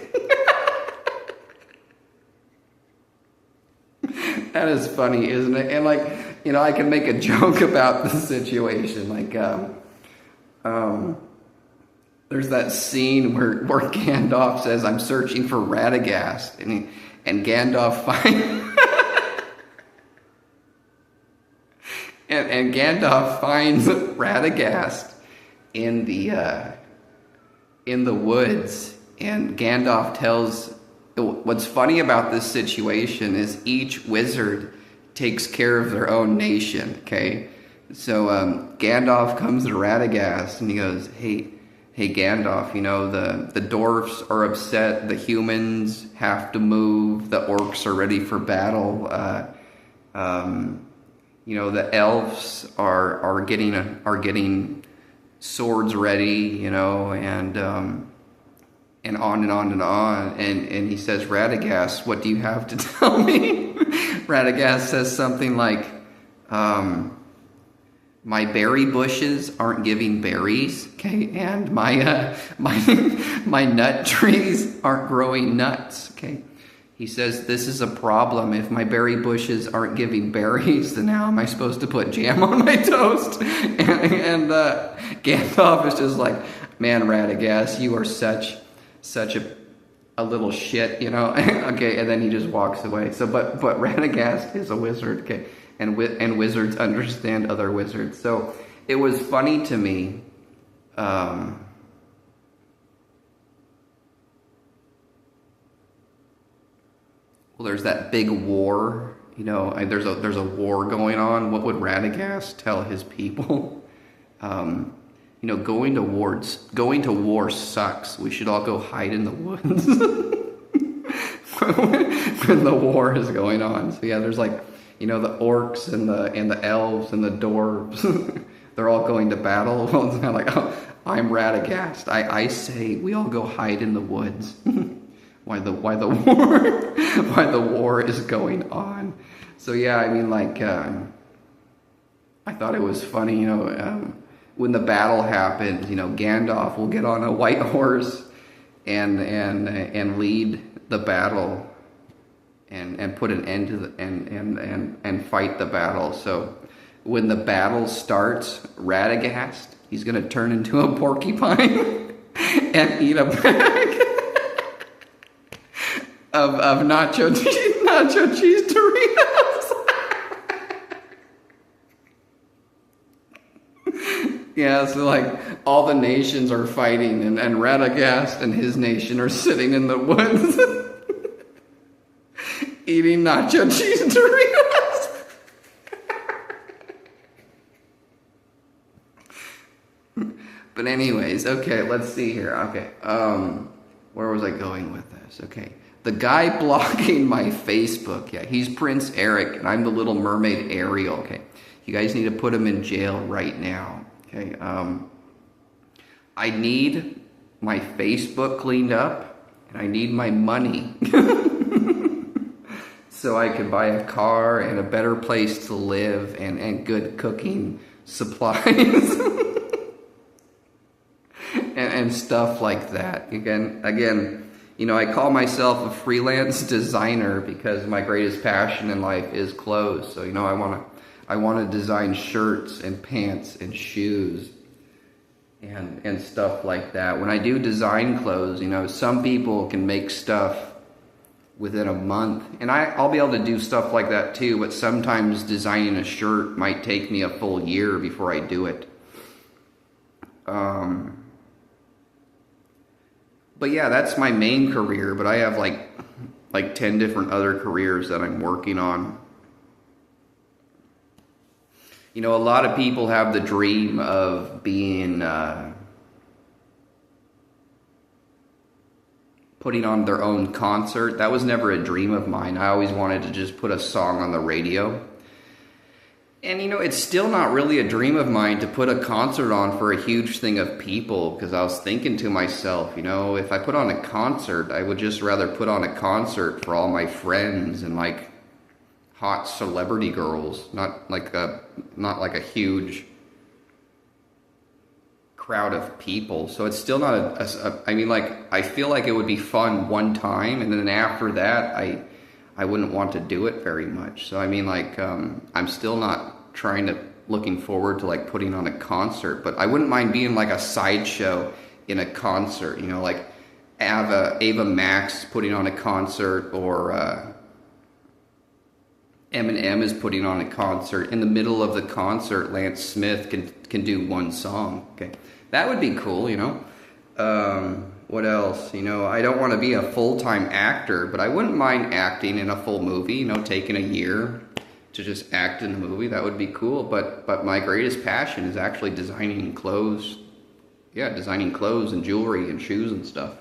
That is funny, isn't it? And like, you know, I can make a joke about the situation. Like, there's that scene where Gandalf says, I'm searching for Radagast, and Gandalf finds and Gandalf finds Radagast in the woods, and Gandalf tells. What's funny about this situation is each wizard takes care of their own nation, okay? So Gandalf comes to Radagast, and he goes, hey Gandalf, you know, the dwarves are upset, the humans have to move, the orcs are ready for battle, you know, the elves are getting swords ready, you know, and on and on and on. And he says, Radagast, what do you have to tell me? Radagast says something like, my berry bushes aren't giving berries, okay, and my nut trees aren't growing nuts, okay. He says, this is a problem. If my berry bushes aren't giving berries, then how am I supposed to put jam on my toast? And Gandalf is just like, man, Radagast, you are such a little shit, you know? Okay, and then he just walks away. So, but Radagast is a wizard, okay? And wizards understand other wizards. So it was funny to me. Well, there's that big war, you know. There's a war going on. What would Radagast tell his people? You know, going to war sucks. We should all go hide in the woods when the war is going on. So yeah, there's like, you know, the orcs and the elves and the dwarves. They're all going to battle. Well, it's not like, oh, I'm Radagast. I say we all go hide in the woods. Why the war is going on. So yeah, I mean, like, I thought it was funny, you know, when the battle happens, you know, Gandalf will get on a white horse and lead the battle and put an end to the and fight the battle. So when the battle starts, Radagast, he's gonna turn into a porcupine and eat a bag of nacho cheese Doritos. Yeah, so like all the nations are fighting, and Radagast and his nation are sitting in the woods eating nacho cheese Doritos. But anyways, okay, let's see here. Okay, where was I going with this? Okay. The guy blocking my Facebook, yeah, he's Prince Eric, and I'm the Little Mermaid Ariel, okay? You guys need to put him in jail right now, okay? I need my Facebook cleaned up, and I need my money so I can buy a car and a better place to live and good cooking supplies and stuff like that. Again, you know, I call myself a freelance designer because my greatest passion in life is clothes. So, you know, I want to design shirts and pants and shoes and stuff like that. When I do design clothes, you know, some people can make stuff within a month, and I'll be able to do stuff like that too, but sometimes designing a shirt might take me a full year before I do it. But yeah, that's my main career, but I have like 10 different other careers that I'm working on. You know, a lot of people have the dream of being, putting on their own concert. That was never a dream of mine. I always wanted to just put a song on the radio. And, you know, it's still not really a dream of mine to put a concert on for a huge thing of people, because I was thinking to myself, you know, if I put on a concert, I would just rather put on a concert for all my friends and, like, hot celebrity girls, not like a huge crowd of people. So it's still not I mean, like, I feel like it would be fun one time, and then after that, I wouldn't want to do it very much. So I mean, like, I'm still not looking forward to like putting on a concert, but I wouldn't mind being like a sideshow in a concert, you know, like Ava Max putting on a concert, or Eminem is putting on a concert. In the middle of the concert, Lance Smith can do one song. Okay, that would be cool, you know. What else? You know, I don't want to be a full-time actor, but I wouldn't mind acting in a full movie, you know, taking a year to just act in a movie. That would be cool. But my greatest passion is actually designing clothes. Yeah, designing clothes and jewelry and shoes and stuff.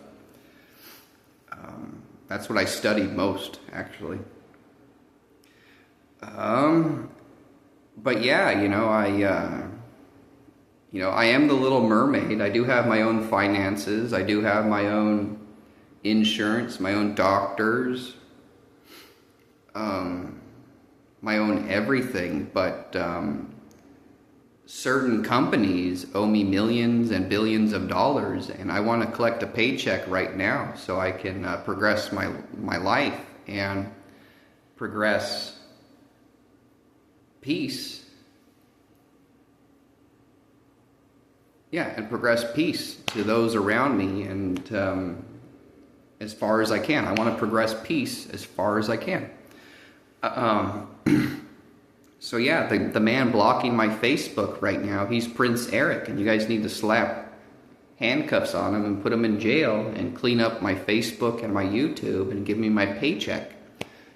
That's what I studied most, actually. But yeah, you know, I am the Little Mermaid. I do have my own finances. I do have my own insurance, my own doctors. my own everything, but certain companies owe me millions and billions of dollars, and I want to collect a paycheck right now so I can progress my life and progress peace. Yeah, and progress peace to those around me, and as far as I can. I want to progress peace as far as I can. So yeah, the man blocking my Facebook right now, he's Prince Eric, and you guys need to slap handcuffs on him and put him in jail and clean up my Facebook and my YouTube and give me my paycheck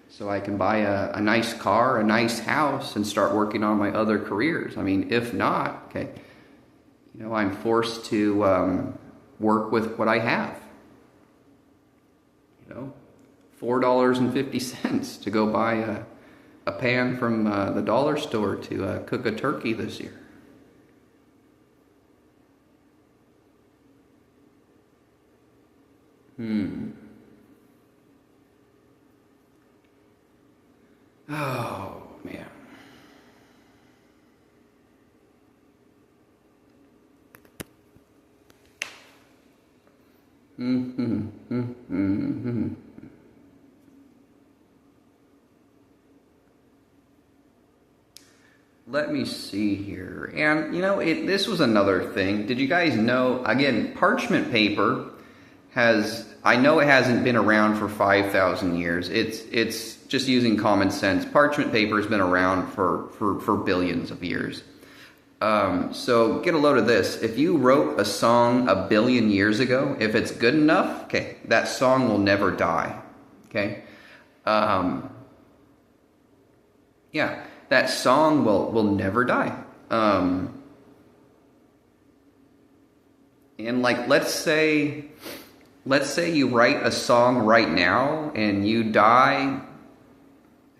so I can buy a nice car, a nice house, and start working on my other careers. I mean, if not, okay, you know, I'm forced to work with what I have. You know, $4.50 to go buy a pan from the dollar store to cook a turkey this year. Oh, man. Let me see here. And, you know, this was another thing. Did you guys know, again, parchment paper I know it hasn't been around for 5,000 years. It's just using common sense. Parchment paper has been around for billions of years. So get a load of this. If you wrote a song a billion years ago, if it's good enough, okay, that song will never die. Okay? Yeah, that song will never die. And like, let's say you write a song right now and you die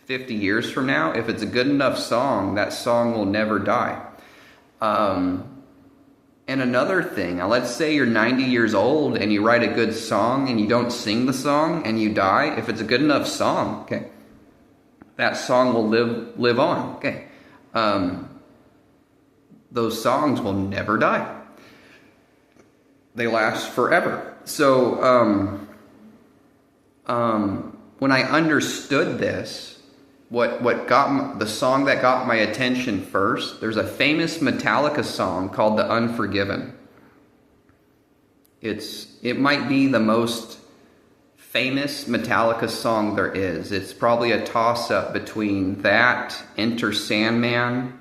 50 years from now. If it's a good enough song, that song will never die. And another thing, now let's say you're 90 years old and you write a good song and you don't sing the song and you die. If it's a good enough song, okay, that song will live on. Okay, those songs will never die. They last forever. So when I understood this, what got the song that got my attention first, there's a famous Metallica song called The Unforgiven. It might be the most famous Metallica song there is. It's probably a toss-up between that, Enter Sandman,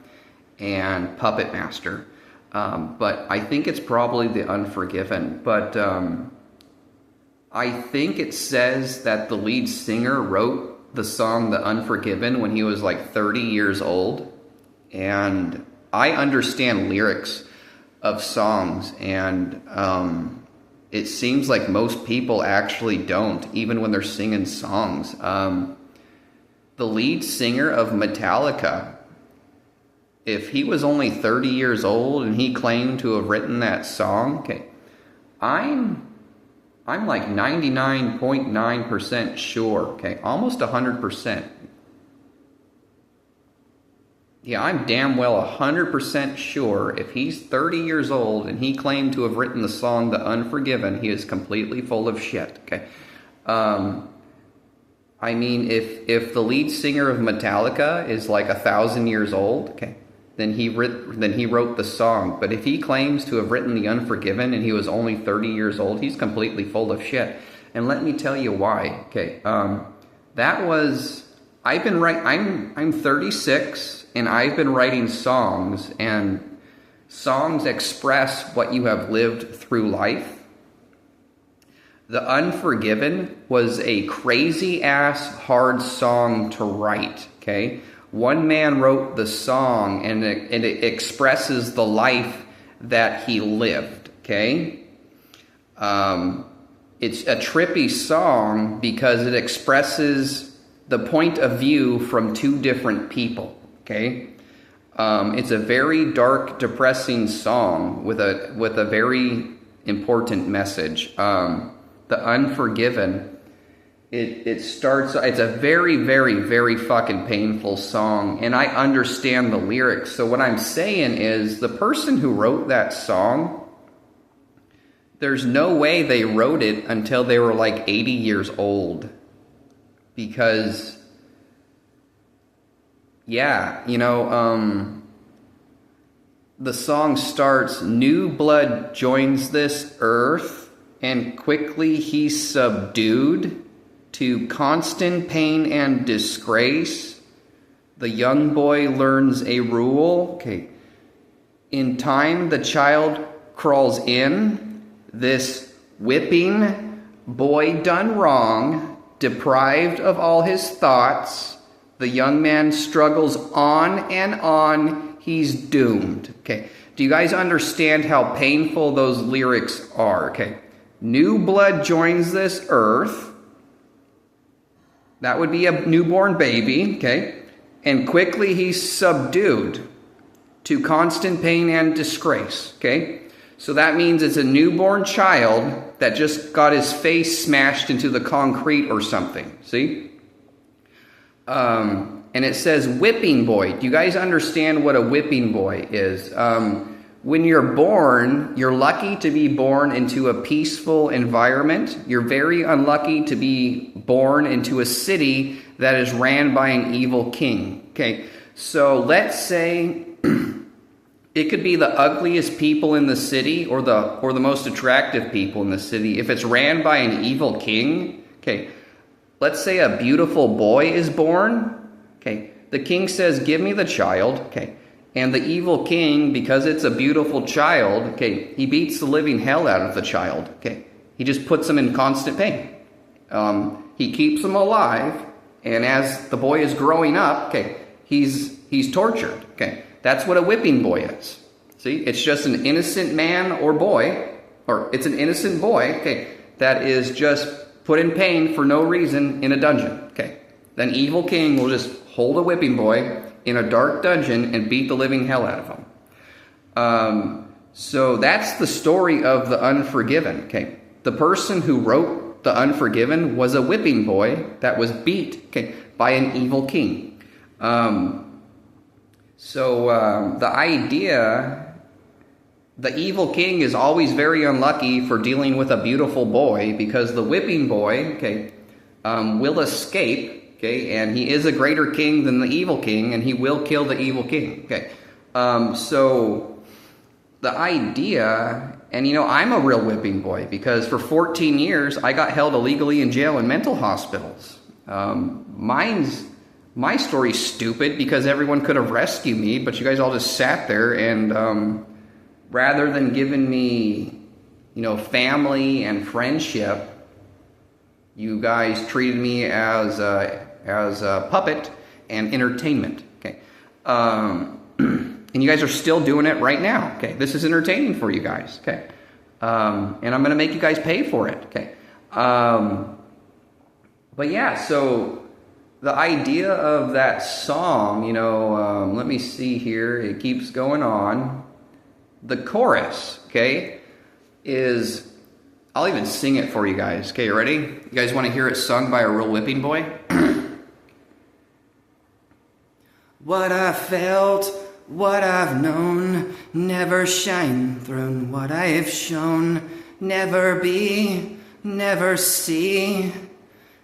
and Puppet Master. But I think it's probably The Unforgiven. But I think it says that the lead singer wrote the song The Unforgiven when he was like 30 years old. And I understand lyrics of songs, and it seems like most people actually don't, even when they're singing songs. The lead singer of Metallica, if he was only 30 years old and he claimed to have written that song, okay, I'm like 99.9% sure, okay, almost 100%. Yeah, I'm damn well 100% sure if he's 30 years old and he claimed to have written the song The Unforgiven, he is completely full of shit, okay? I mean, if the lead singer of Metallica is like 1,000 years old, okay, then he wrote the song. But if he claims to have written The Unforgiven and he was only 30 years old, he's completely full of shit. And let me tell you why. Okay, I'm 36 and I've been writing songs, and songs express what you have lived through life. The Unforgiven was a crazy ass hard song to write, okay? One man wrote the song, and it expresses the life that he lived, okay? It's a trippy song because it expresses the point of view from two different people, okay? It's a very dark, depressing song with a very important message. The Unforgiven it starts, it's a very, very, very fucking painful song, and I understand the lyrics. So what I'm saying is, the person who wrote that song, there's no way they wrote it until they were like 80 years old. Because, yeah, the song starts, new blood joins this earth, and quickly he's subdued to constant pain and disgrace. The young boy learns a rule. Okay. In time, the child crawls in. This whipping boy done wrong, deprived of all his thoughts. The young man struggles on and on. He's doomed. Okay. Do you guys understand how painful those lyrics are? Okay. New blood joins this earth. That would be a newborn baby, okay? And quickly he's subdued to constant pain and disgrace, okay? So that means it's a newborn child that just got his face smashed into the concrete or something, see? And it says whipping boy. Do you guys understand what a whipping boy is? When you're born, you're lucky to be born into a peaceful environment. You're very unlucky to be born into a city that is ran by an evil king. Okay, so let's say it could be the ugliest people in the city or the most attractive people in the city. If it's ran by an evil king, okay, let's say a beautiful boy is born. Okay, the king says, "Give me the child." Okay. And the evil king, because it's a beautiful child, okay, he beats the living hell out of the child, okay. He just puts him in constant pain. He keeps him alive, and as the boy is growing up, okay, he's tortured, okay. That's what a whipping boy is. See, it's just an innocent man or boy, or it's an innocent boy, okay, that is just put in pain for no reason in a dungeon, okay. Then evil king will just hold a whipping boy in a dark dungeon and beat the living hell out of him. So that's the story of the Unforgiven. Okay, the person who wrote the Unforgiven was a whipping boy that was beat, okay, by an evil king. The idea, the evil king is always very unlucky for dealing with a beautiful boy, because the whipping boy, okay, will escape. Okay, and he is a greater king than the evil king, and he will kill the evil king. Okay, so the idea, and I'm a real whipping boy, because for 14 years I got held illegally in jail in mental hospitals. My story's stupid because everyone could have rescued me, but you guys all just sat there, and rather than giving me, family and friendship, you guys treated me as a puppet and entertainment. Okay, and you guys are still doing it right now. Okay, this is entertaining for you guys. Okay, and I'm going to make you guys pay for it. Okay, but yeah, so the idea of that song, let me see here. It keeps going on. The chorus, okay, is, I'll even sing it for you guys. Okay, you ready? You guys want to hear it sung by a real whipping boy? What I felt, what I've known, never shine through what I have shown. Never be, never see,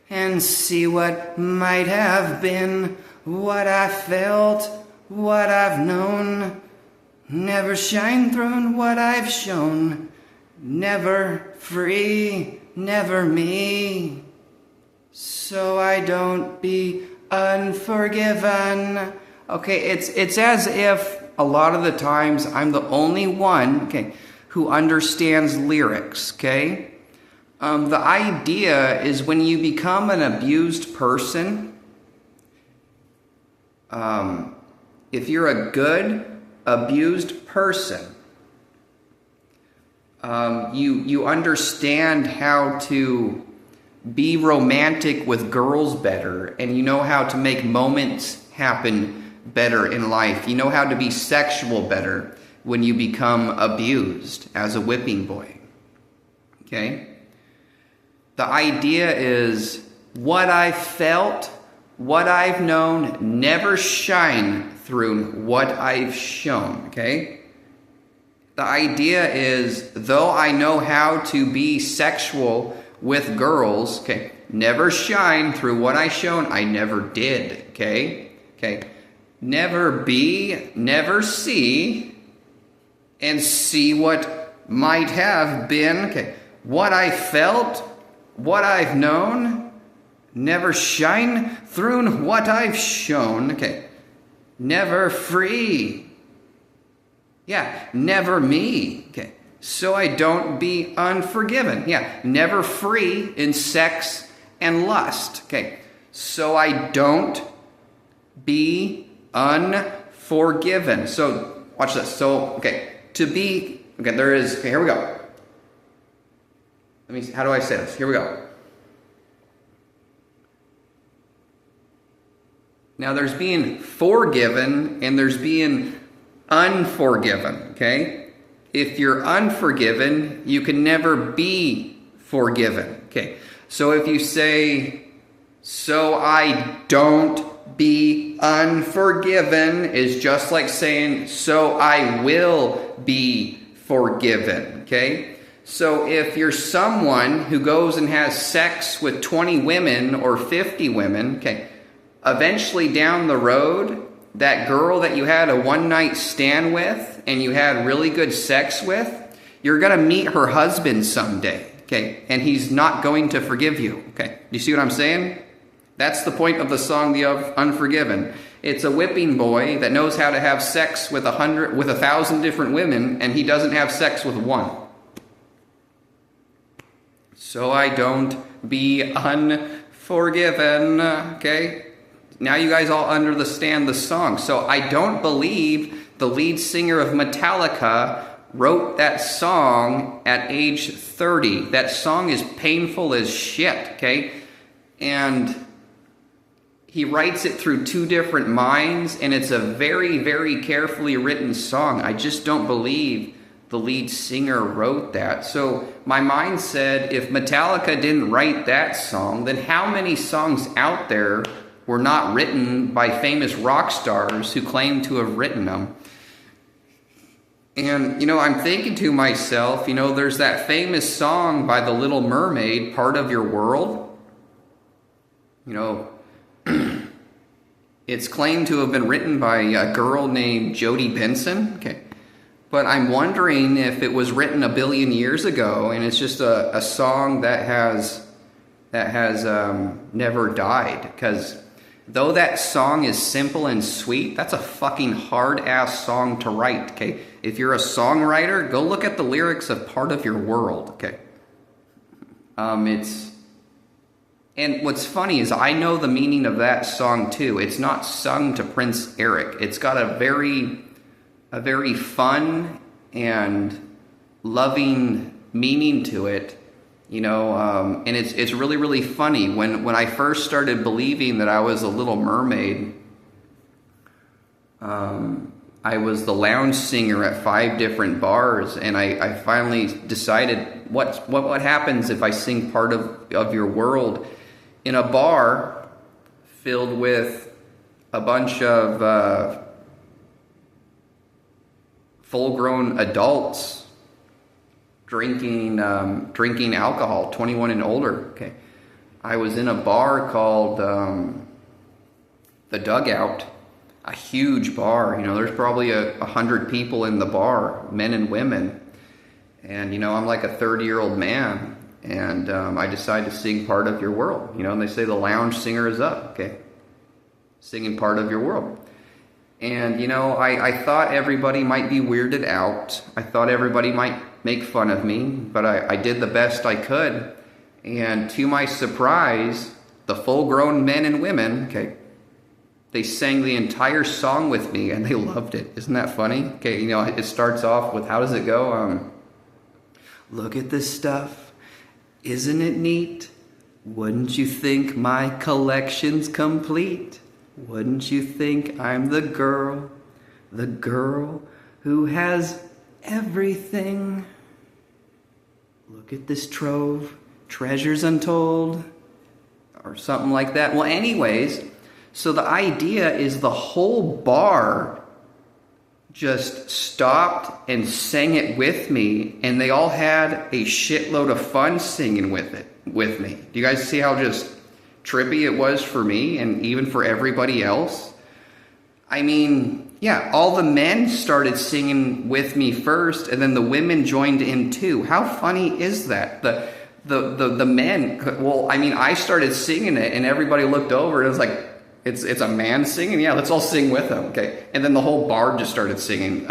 and see what might have been. What I felt, what I've known, never shine through what I've shown. Never free, never me, so I don't be unforgiven. Okay, it's as if a lot of the times I'm the only one, okay, who understands lyrics, okay? The idea is when you become an abused person, if you're a good abused person, you understand how to be romantic with girls better, and you know how to make moments happen better in life. You know how to be sexual better when you become abused as a whipping boy. Okay? The idea is what I've felt, what I've known, never shine through what I've shown, okay? The idea is, though I know how to be sexual with girls, okay, never shine through what I shown, I never did, okay? Okay, never be, never see, and see what might have been, okay? What I felt, what I've known, never shine through what I've shown, okay? Never free. Yeah, never me, okay? So I don't be unforgiven. Yeah, never free in sex and lust, okay? So I don't be unforgiven. So, watch this. So, okay, to be, okay, there is, okay, here we go. Let me see, how do I say this? Here we go. Now, there's being forgiven and there's being unforgiven, okay? If you're unforgiven, you can never be forgiven, okay? So if you say, so I don't be unforgiven, is just like saying, so I will be forgiven, okay? So if you're someone who goes and has sex with 20 women or 50 women, okay, eventually down the road, that girl that you had a one-night stand with and you had really good sex with, you're going to meet her husband someday, okay? And he's not going to forgive you, okay? Do you see what I'm saying? That's the point of the song, The Unforgiven. It's a whipping boy that knows how to have sex with 1,000 different women, and he doesn't have sex with one. So I don't be unforgiven, okay? Now you guys all understand the song. So I don't believe the lead singer of Metallica wrote that song at age 30. That song is painful as shit, okay? And he writes it through two different minds, and it's a very, very carefully written song. I just don't believe the lead singer wrote that. So my mind said, if Metallica didn't write that song, then how many songs out there were not written by famous rock stars who claim to have written them? And, I'm thinking to myself, there's that famous song by the Little Mermaid, Part of Your World. It's claimed to have been written by a girl named Jodi Benson. Okay. But I'm wondering if it was written a billion years ago and it's just a song that has never died. Because though that song is simple and sweet, that's a fucking hard-ass song to write, okay? If you're a songwriter, go look at the lyrics of Part of Your World, okay? And what's funny is I know the meaning of that song too. It's not sung to Prince Eric. It's got a very fun and loving meaning to it. And it's really, really funny. When I first started believing that I was a little mermaid, I was the lounge singer at 5 different bars, and I finally decided what happens if I sing Part of Your World in a bar filled with a bunch of full-grown adults drinking alcohol, 21 and older. Okay, I was in a bar called the Dugout, a huge bar. There's probably 100 people in the bar, men and women, and I'm like a 30-year-old man, and I decided to sing Part of Your World. And they say the lounge singer is up. Okay, singing Part of Your World. And, I thought everybody might be weirded out. I thought everybody might make fun of me, but I did the best I could. And to my surprise, the full-grown men and women, okay, they sang the entire song with me, and they loved it. Isn't that funny? Okay, it starts off with, how does it go? Look at this stuff. Isn't it neat? Wouldn't you think my collection's complete? Wouldn't you think I'm the girl who has everything? Look at this trove, treasures untold. or something like that. Well, anyways, so the idea is the whole bar just stopped and sang it with me, and they all had a shitload of fun singing with me. Do you guys see how just trippy it was for me and even for everybody else? I mean, yeah, all the men started singing with me first, and then the women joined in too. How funny is that? The men, well, I mean, I started singing it, and everybody looked over, and it was like, it's a man singing? Yeah, let's all sing with him, okay? And then the whole bar just started singing.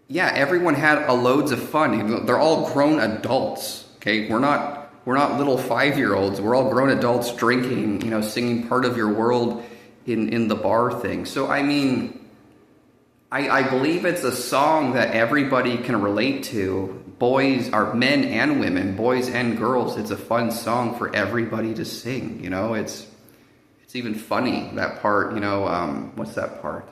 Yeah, everyone had loads of fun. They're all grown adults, okay? We're not little 5-year-olds. We're all grown adults drinking, singing Part of Your World in the bar thing. So, I mean, I believe it's a song that everybody can relate to. Boys, are men and women, boys and girls. It's a fun song for everybody to sing. It's even funny, that part. What's that part?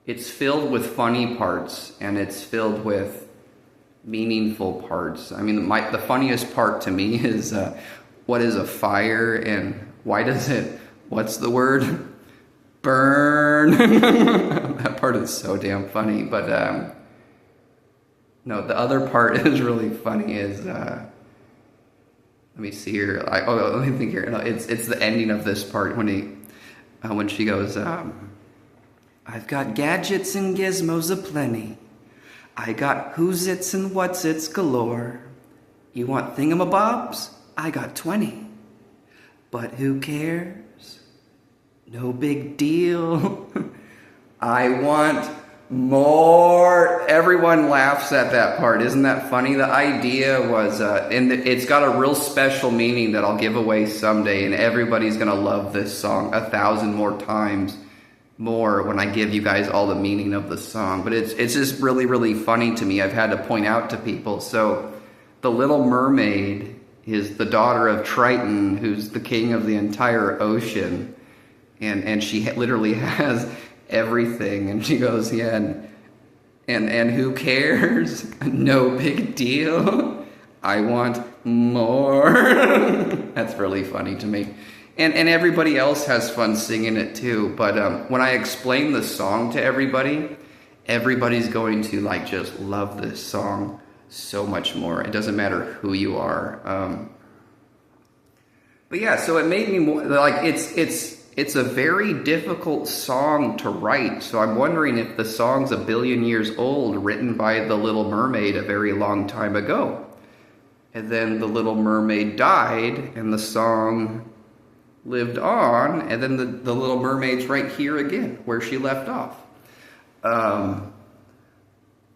It's filled with funny parts, and it's filled with meaningful parts. I mean, the funniest part to me is what is a fire, and why does it? What's the word? Burn. That part is so damn funny. But no, the other part is really funny. Is let me see here. Let me think here. No, it's the ending of this part when she goes, I've got gadgets and gizmos aplenty. I got who's its and what's its galore. You want thingamabobs? I got 20. But who cares? No big deal. I want more. Everyone laughs at that part. Isn't that funny? The idea was, and it's got a real special meaning that I'll give away someday, and everybody's going to love this song 1,000 more times more when I give you guys all the meaning of the song. But it's just really, really funny to me. I've had to point out to people. So the Little Mermaid is the daughter of Triton, who's the king of the entire ocean. And she literally has everything. And she goes, yeah, and who cares? No big deal. I want more. That's really funny to me. And everybody else has fun singing it too. But when I explain the song to everybody, everybody's going to just love this song so much more. It doesn't matter who you are. But yeah, so it made me more it's a very difficult song to write. So I'm wondering if the song's 1 billion years old, written by the Little Mermaid a very long time ago. And then the Little Mermaid died, and the song lived on, and then the Little Mermaid's right here again, where she left off.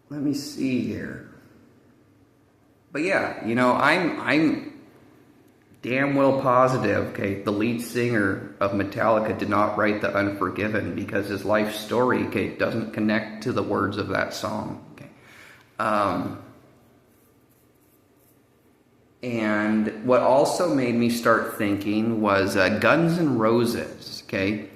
Let me see here. But yeah, I'm damn well positive, okay, the lead singer of Metallica did not write The Unforgiven, because his life story, okay, doesn't connect to the words of that song, okay. And what also made me start thinking was Guns N' Roses, okay?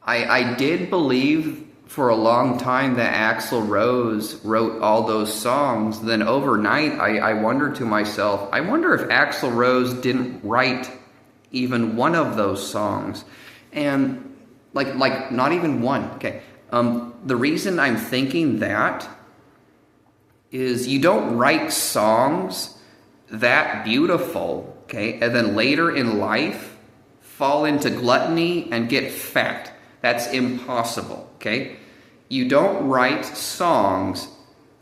I did believe for a long time that Axl Rose wrote all those songs. Then overnight, I wondered to myself, I wonder if Axl Rose didn't write even one of those songs. And like not even one, okay? The reason I'm thinking that is you don't write songs that beautiful, okay, and then later in life fall into gluttony and get fat. That's impossible, okay? You don't write songs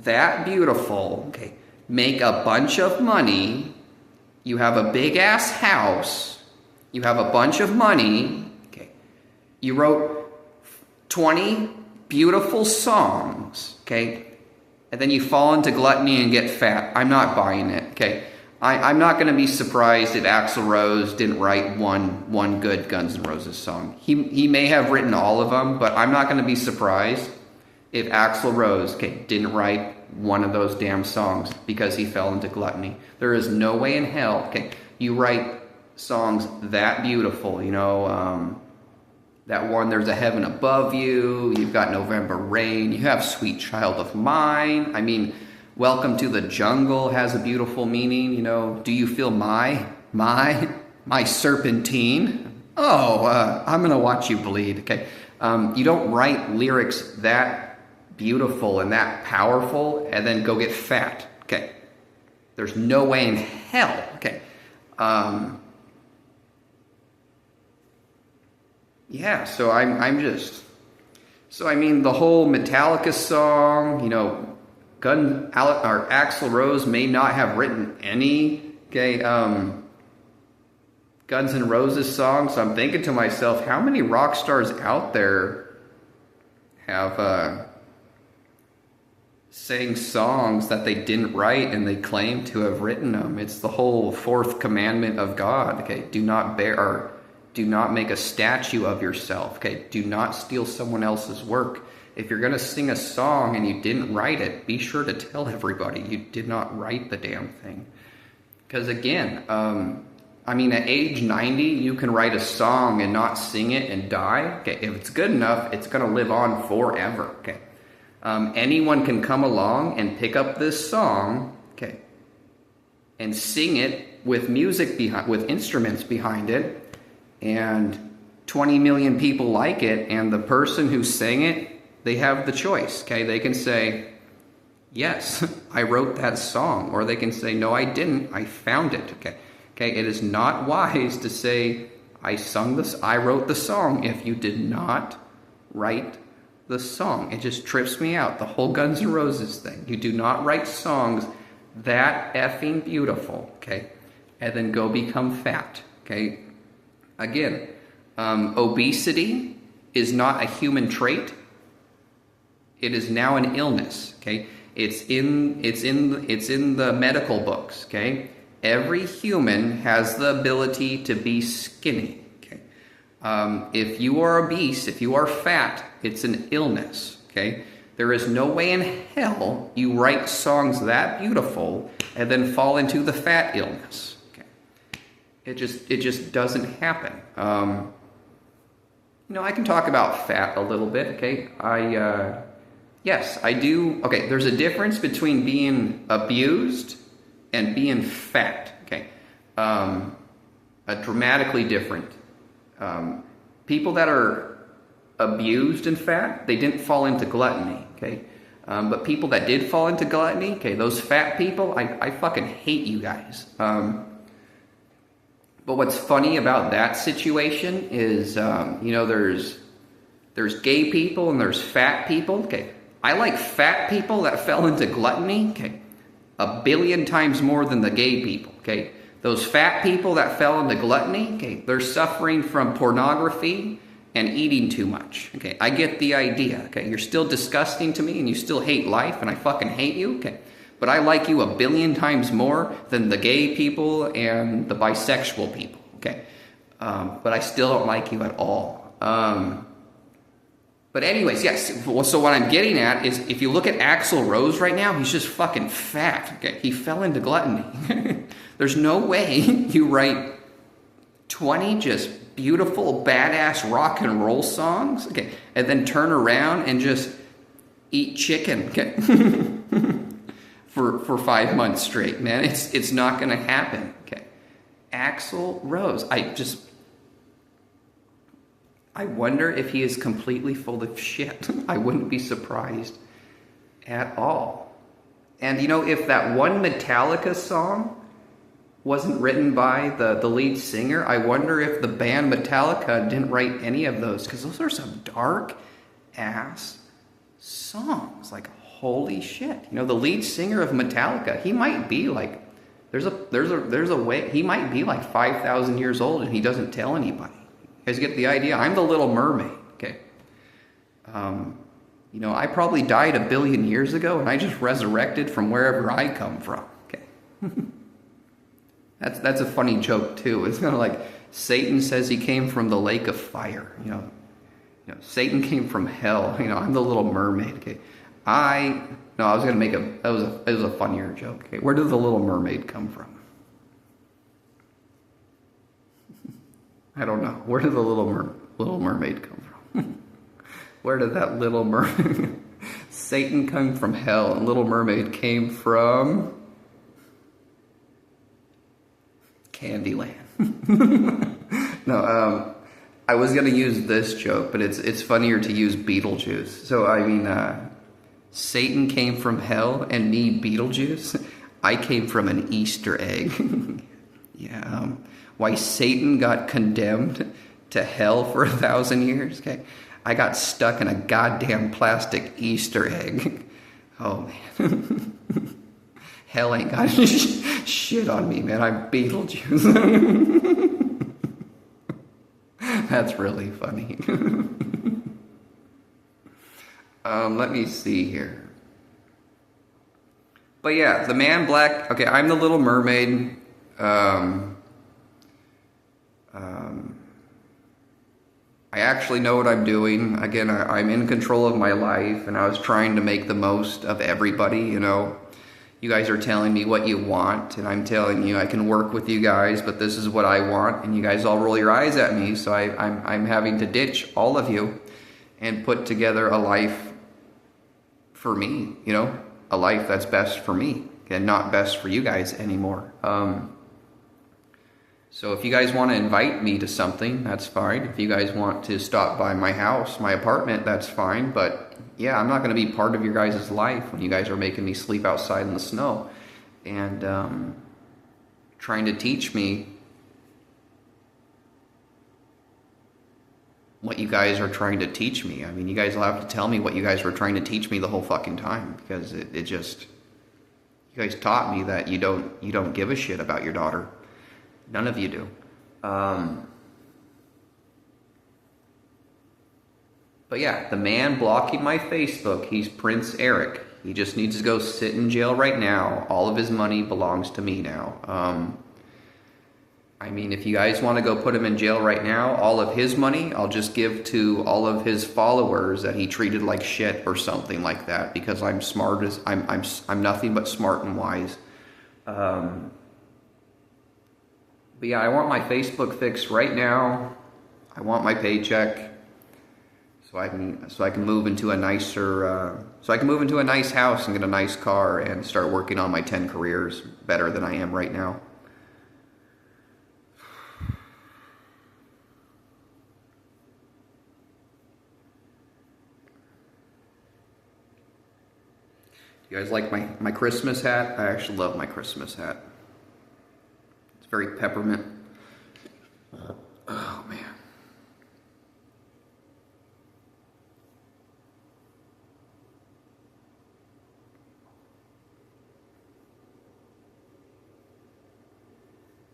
that beautiful, okay, make a bunch of money, you have a big ass house, you have a bunch of money, okay, you wrote 20 beautiful songs, okay, and then you fall into gluttony and get fat. I'm not buying it, okay? I'm not going to be surprised if Axl Rose didn't write one good Guns N' Roses song. He may have written all of them, but I'm not going to be surprised if Axl Rose didn't write one of those damn songs because he fell into gluttony. There is no way in hell, you write songs that beautiful, that one, There's a Heaven Above You, you've got November Rain, you have Sweet Child of Mine. I mean, Welcome to the jungle has a beautiful meaning. Do you feel my serpentine? Oh, I'm going to watch you bleed. Okay. You don't write lyrics that beautiful and that powerful and then go get fat. Okay. There's no way in hell. Okay. Yeah, so the whole Metallica song, Axl Rose may not have written any, Guns N' Roses songs. So I'm thinking to myself, how many rock stars out there have sang songs that they didn't write and they claim to have written them? It's the whole fourth commandment of God. Okay, do not make a statue of yourself. Okay, do not steal someone else's work. If you're going to sing a song and you didn't write it, be sure to tell everybody you did not write the damn thing. Because again, at age 90, you can write a song and not sing it and die. Okay, if it's good enough, it's going to live on forever. Okay, anyone can come along and pick up this song, okay, and sing it with with instruments behind it. And 20 million people like it, and the person who sang it, they have the choice, okay? They can say, yes, I wrote that song, or they can say, no, I didn't, I found it, okay? It is not wise to say, I wrote the song, if you did not write the song. It just trips me out, the whole Guns N' Roses thing. You do not write songs that effing beautiful, okay? And then go become fat, okay? Again, obesity is not a human trait. It is now an illness. Okay, it's in the medical books. Okay, every human has the ability to be skinny. Okay, if you are obese, if you are fat, it's an illness. Okay, there is no way in hell you write songs that beautiful and then fall into the fat illness. It just doesn't happen. I can talk about fat a little bit, okay? Yes, I do. Okay, there's a difference between being abused and being fat, okay? A dramatically different. People that are abused and fat, they didn't fall into gluttony, okay? But people that did fall into gluttony, okay, those fat people, I fucking hate you guys. But what's funny about that situation is, there's gay people and there's fat people. Okay, I like fat people that fell into gluttony. Okay, 1 billion times more than the gay people. Okay, those fat people that fell into gluttony. Okay, they're suffering from pornography and eating too much. Okay, I get the idea. Okay, you're still disgusting to me and you still hate life and I fucking hate you. Okay. But I like you 1 billion times more than the gay people and the bisexual people, okay? But I still don't like you at all. But anyways, yes, so what I'm getting at is if you look at Axl Rose right now, he's just fucking fat, okay? He fell into gluttony. There's no way you write 20 just beautiful, badass rock and roll songs, okay, and then turn around and just eat chicken, okay? For 5 months straight, man. It's not going to happen. Okay, Axl Rose. I wonder if he is completely full of shit. I wouldn't be surprised at all. And if that one Metallica song wasn't written by the lead singer, I wonder if the band Metallica didn't write any of those, because those are some dark ass songs. Like, holy shit. The lead singer of Metallica, he might be like, there's a way, he might be like 5,000 years old and he doesn't tell anybody. You guys get the idea? I'm the Little Mermaid, okay? I probably died 1 billion years ago and I just resurrected from wherever I come from, okay? That's a funny joke too. It's kind of like Satan says he came from the lake of fire, Satan came from hell, I'm the Little Mermaid, okay? I was going to make it was a funnier joke. Okay, where did the Little Mermaid come from? I don't know. Where did the Little Mermaid come from? Where did that Little Mermaid... Satan came from hell, and Little Mermaid came from Candyland. No, I was gonna use this joke, but it's funnier to use Beetlejuice. So I mean, Satan came from hell, and me, Beetlejuice, I came from an Easter egg. Yeah, why Satan got condemned to hell for 1,000 years? Okay, I got stuck in a goddamn plastic Easter egg. Oh man. Hell ain't got shit on me, man. I'm Beetlejuice. That's really funny. Let me see here. But yeah, the man black. Okay, I'm the Little Mermaid. I actually know what I'm doing. Again, I'm in control of my life, and I was trying to make the most of everybody, you know. You guys are telling me what you want, and I'm telling you I can work with you guys, but this is what I want, and you guys all roll your eyes at me, so I'm having to ditch all of you and put together a life for me, you know, a life that's best for me and not best for you guys anymore. So if you guys want to invite me to something, that's fine. If you guys want to stop by my house, my apartment, that's fine, but yeah, I'm not going to be part of your guys' life when you guys are making me sleep outside in the snow and trying to teach me what you guys are trying to teach me. I mean, you guys will have to tell me what you guys were trying to teach me the whole fucking time, because it just, you guys taught me that you don't give a shit about your daughter. None of you do. But yeah, the man blocking my Facebook, he's Prince Eric. He just needs to go sit in jail right now. All of his money belongs to me now. I mean, if you guys want to go put him in jail right now, all of his money, I'll just give to all of his followers that he treated like shit or something like that, because I'm smart as I'm nothing but smart and wise. But yeah, I want my Facebook fixed right now. I want my paycheck. So I can move into a nicer, so I can move into a nice house and get a nice car and start working on my 10 careers better than I am right now. You guys like my Christmas hat? I actually love my Christmas hat. It's very peppermint. Oh man.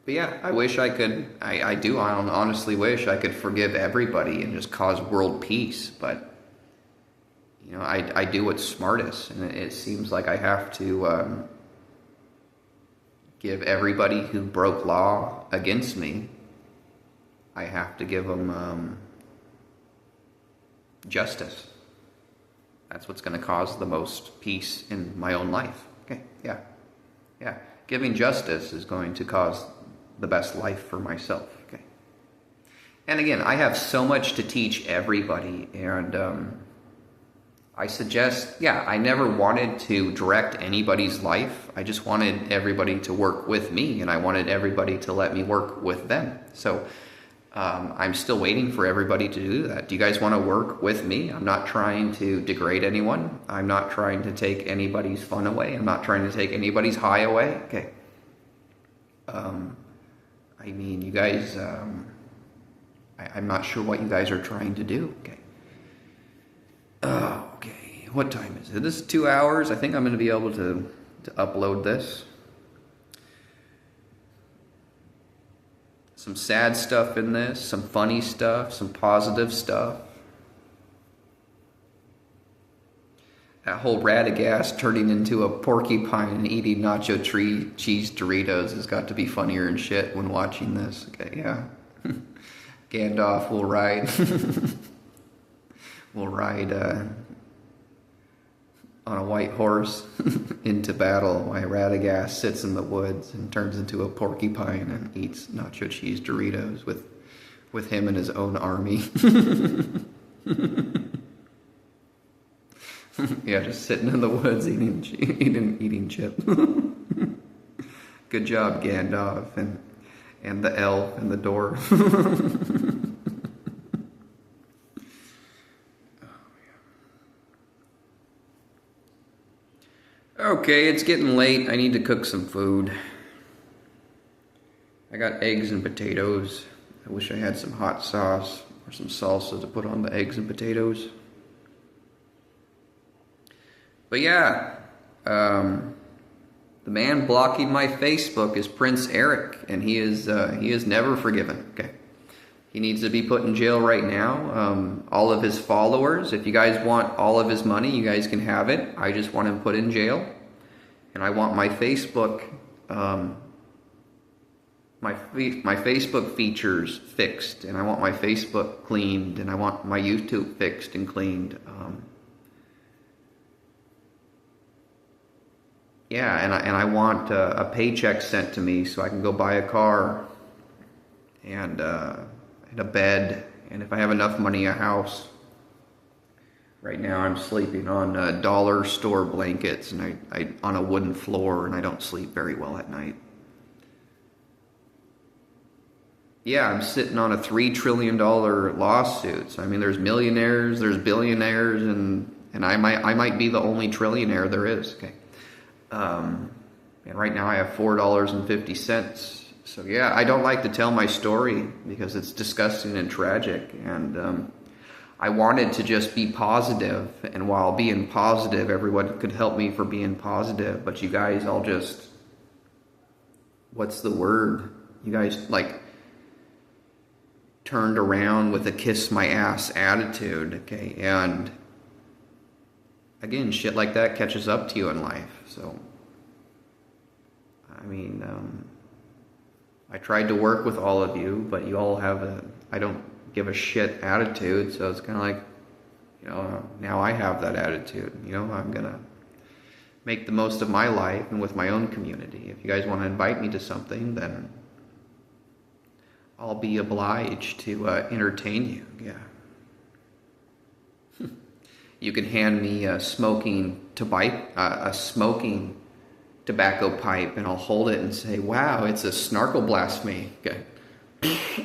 But yeah, I wish I could, I do honestly wish I could forgive everybody and just cause world peace, but, you know, I do what's smartest, and it seems like I have to give everybody who broke law against me, I have to give them justice. That's what's going to cause the most peace in my own life. Okay, yeah. Giving justice is going to cause the best life for myself. Okay. And again, I have so much to teach everybody, and I suggest, yeah, I never wanted to direct anybody's life. I just wanted everybody to work with me, and I wanted everybody to let me work with them. So I'm still waiting for everybody to do that. Do you guys want to work with me? I'm not trying to degrade anyone. I'm not trying to take anybody's fun away. I'm not trying to take anybody's high away. Okay. I mean, you guys, I'm not sure what you guys are trying to do. Okay. Okay. What time is it? This is 2 hours. I think I'm going to be able to upload this. Some sad stuff in this, some funny stuff, some positive stuff. That whole Radagast turning into a porcupine and eating nacho cheese Doritos has got to be funnier and shit when watching this. Okay, yeah. Gandalf will ride on a white horse into battle while Radagast sits in the woods and turns into a porcupine and eats nacho cheese Doritos with him and his own army. Yeah, just sitting in the woods eating chips. Good job, Gandalf and the elf and the dwarf. Okay, it's getting late. I need to cook some food. I got eggs and potatoes. I wish I had some hot sauce or some salsa to put on the eggs and potatoes. But yeah, the man blocking my Facebook is Prince Eric, and he is never forgiven. Okay, he needs to be put in jail right now. All of his followers, if you guys want all of his money, you guys can have it. I just want him put in jail, and I want my Facebook, my Facebook features fixed, and I want my Facebook cleaned, and I want my YouTube fixed and cleaned. Yeah, and I want a paycheck sent to me so I can go buy a car and a bed, and if I have enough money, a house. Right now I'm sleeping on dollar store blankets and I on a wooden floor, and I don't sleep very well at night. Yeah, I'm sitting on a $3 trillion lawsuit. So, I mean, there's millionaires, there's billionaires, and I might be the only trillionaire there is. Okay. And right now I have $4.50. So yeah, I don't like to tell my story because it's disgusting and tragic. And I wanted to just be positive. And while being positive, everyone could help me for being positive. But you guys all just, what's the word? You guys like turned around with a kiss my ass attitude. Okay. And again, shit like that catches up to you in life. So, I mean, I tried to work with all of you, but you all have I don't give a shit attitude. So it's kind of like, you know, now I have that attitude. You know, I'm going to make the most of my life and with my own community. If you guys want to invite me to something, then I'll be obliged to entertain you. Yeah. You can hand me a smoking tobacco pipe, and I'll hold it and say, "Wow, it's a snarkle blast me." Okay,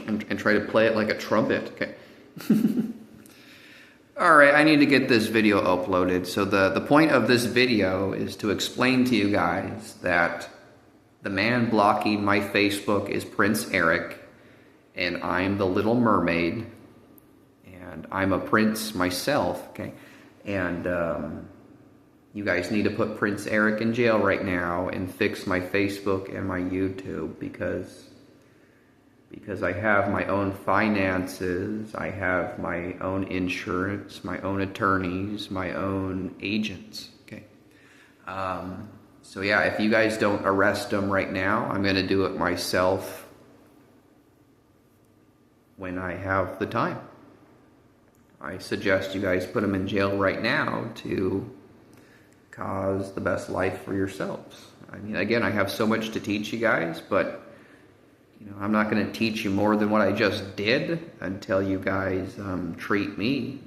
and try to play it like a trumpet. Okay. All right, I need to get this video uploaded. So the point of this video is to explain to you guys that the man blocking my Facebook is Prince Eric, and I'm the Little Mermaid, and I'm a prince myself. Okay. And you guys need to put Prince Eric in jail right now and fix my Facebook and my YouTube because I have my own finances, I have my own insurance, my own attorneys, my own agents. Okay. So yeah, if you guys don't arrest him right now, I'm going to do it myself when I have the time. I suggest you guys put him in jail right now to cause the best life for yourselves. I mean, again, I have so much to teach you guys, but you know, I'm not going to teach you more than what I just did until you guys treat me,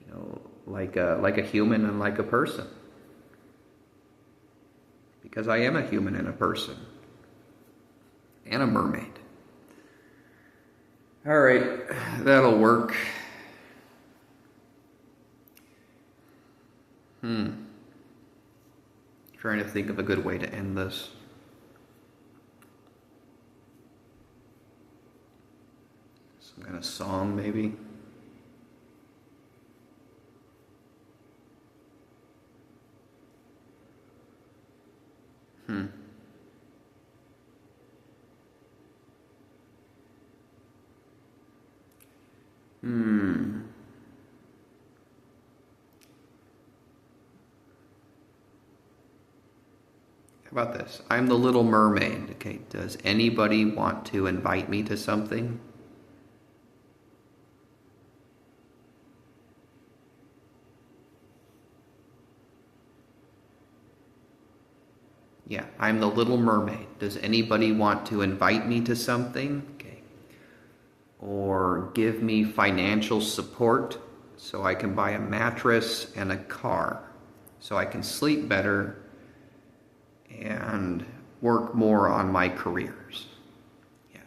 you know, like a human and like a person. Because I am a human and a person. And a mermaid. All right, that'll work. Trying to think of a good way to end this. Some kind of song, maybe. How about this? I'm the Little Mermaid. Okay, does anybody want to invite me to something? Yeah, I'm the Little Mermaid. Does anybody want to invite me to something? Okay. Or give me financial support so I can buy a mattress and a car, so I can sleep better and work more on my careers. Yeah.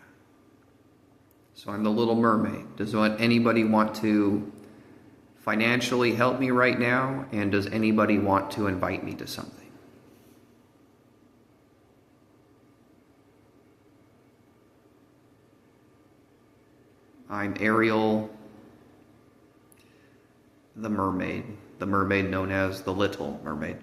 So I'm the little mermaid. Does anybody want to financially help me right now? And does anybody want to invite me to something? I'm Ariel, the mermaid known as the Little Mermaid.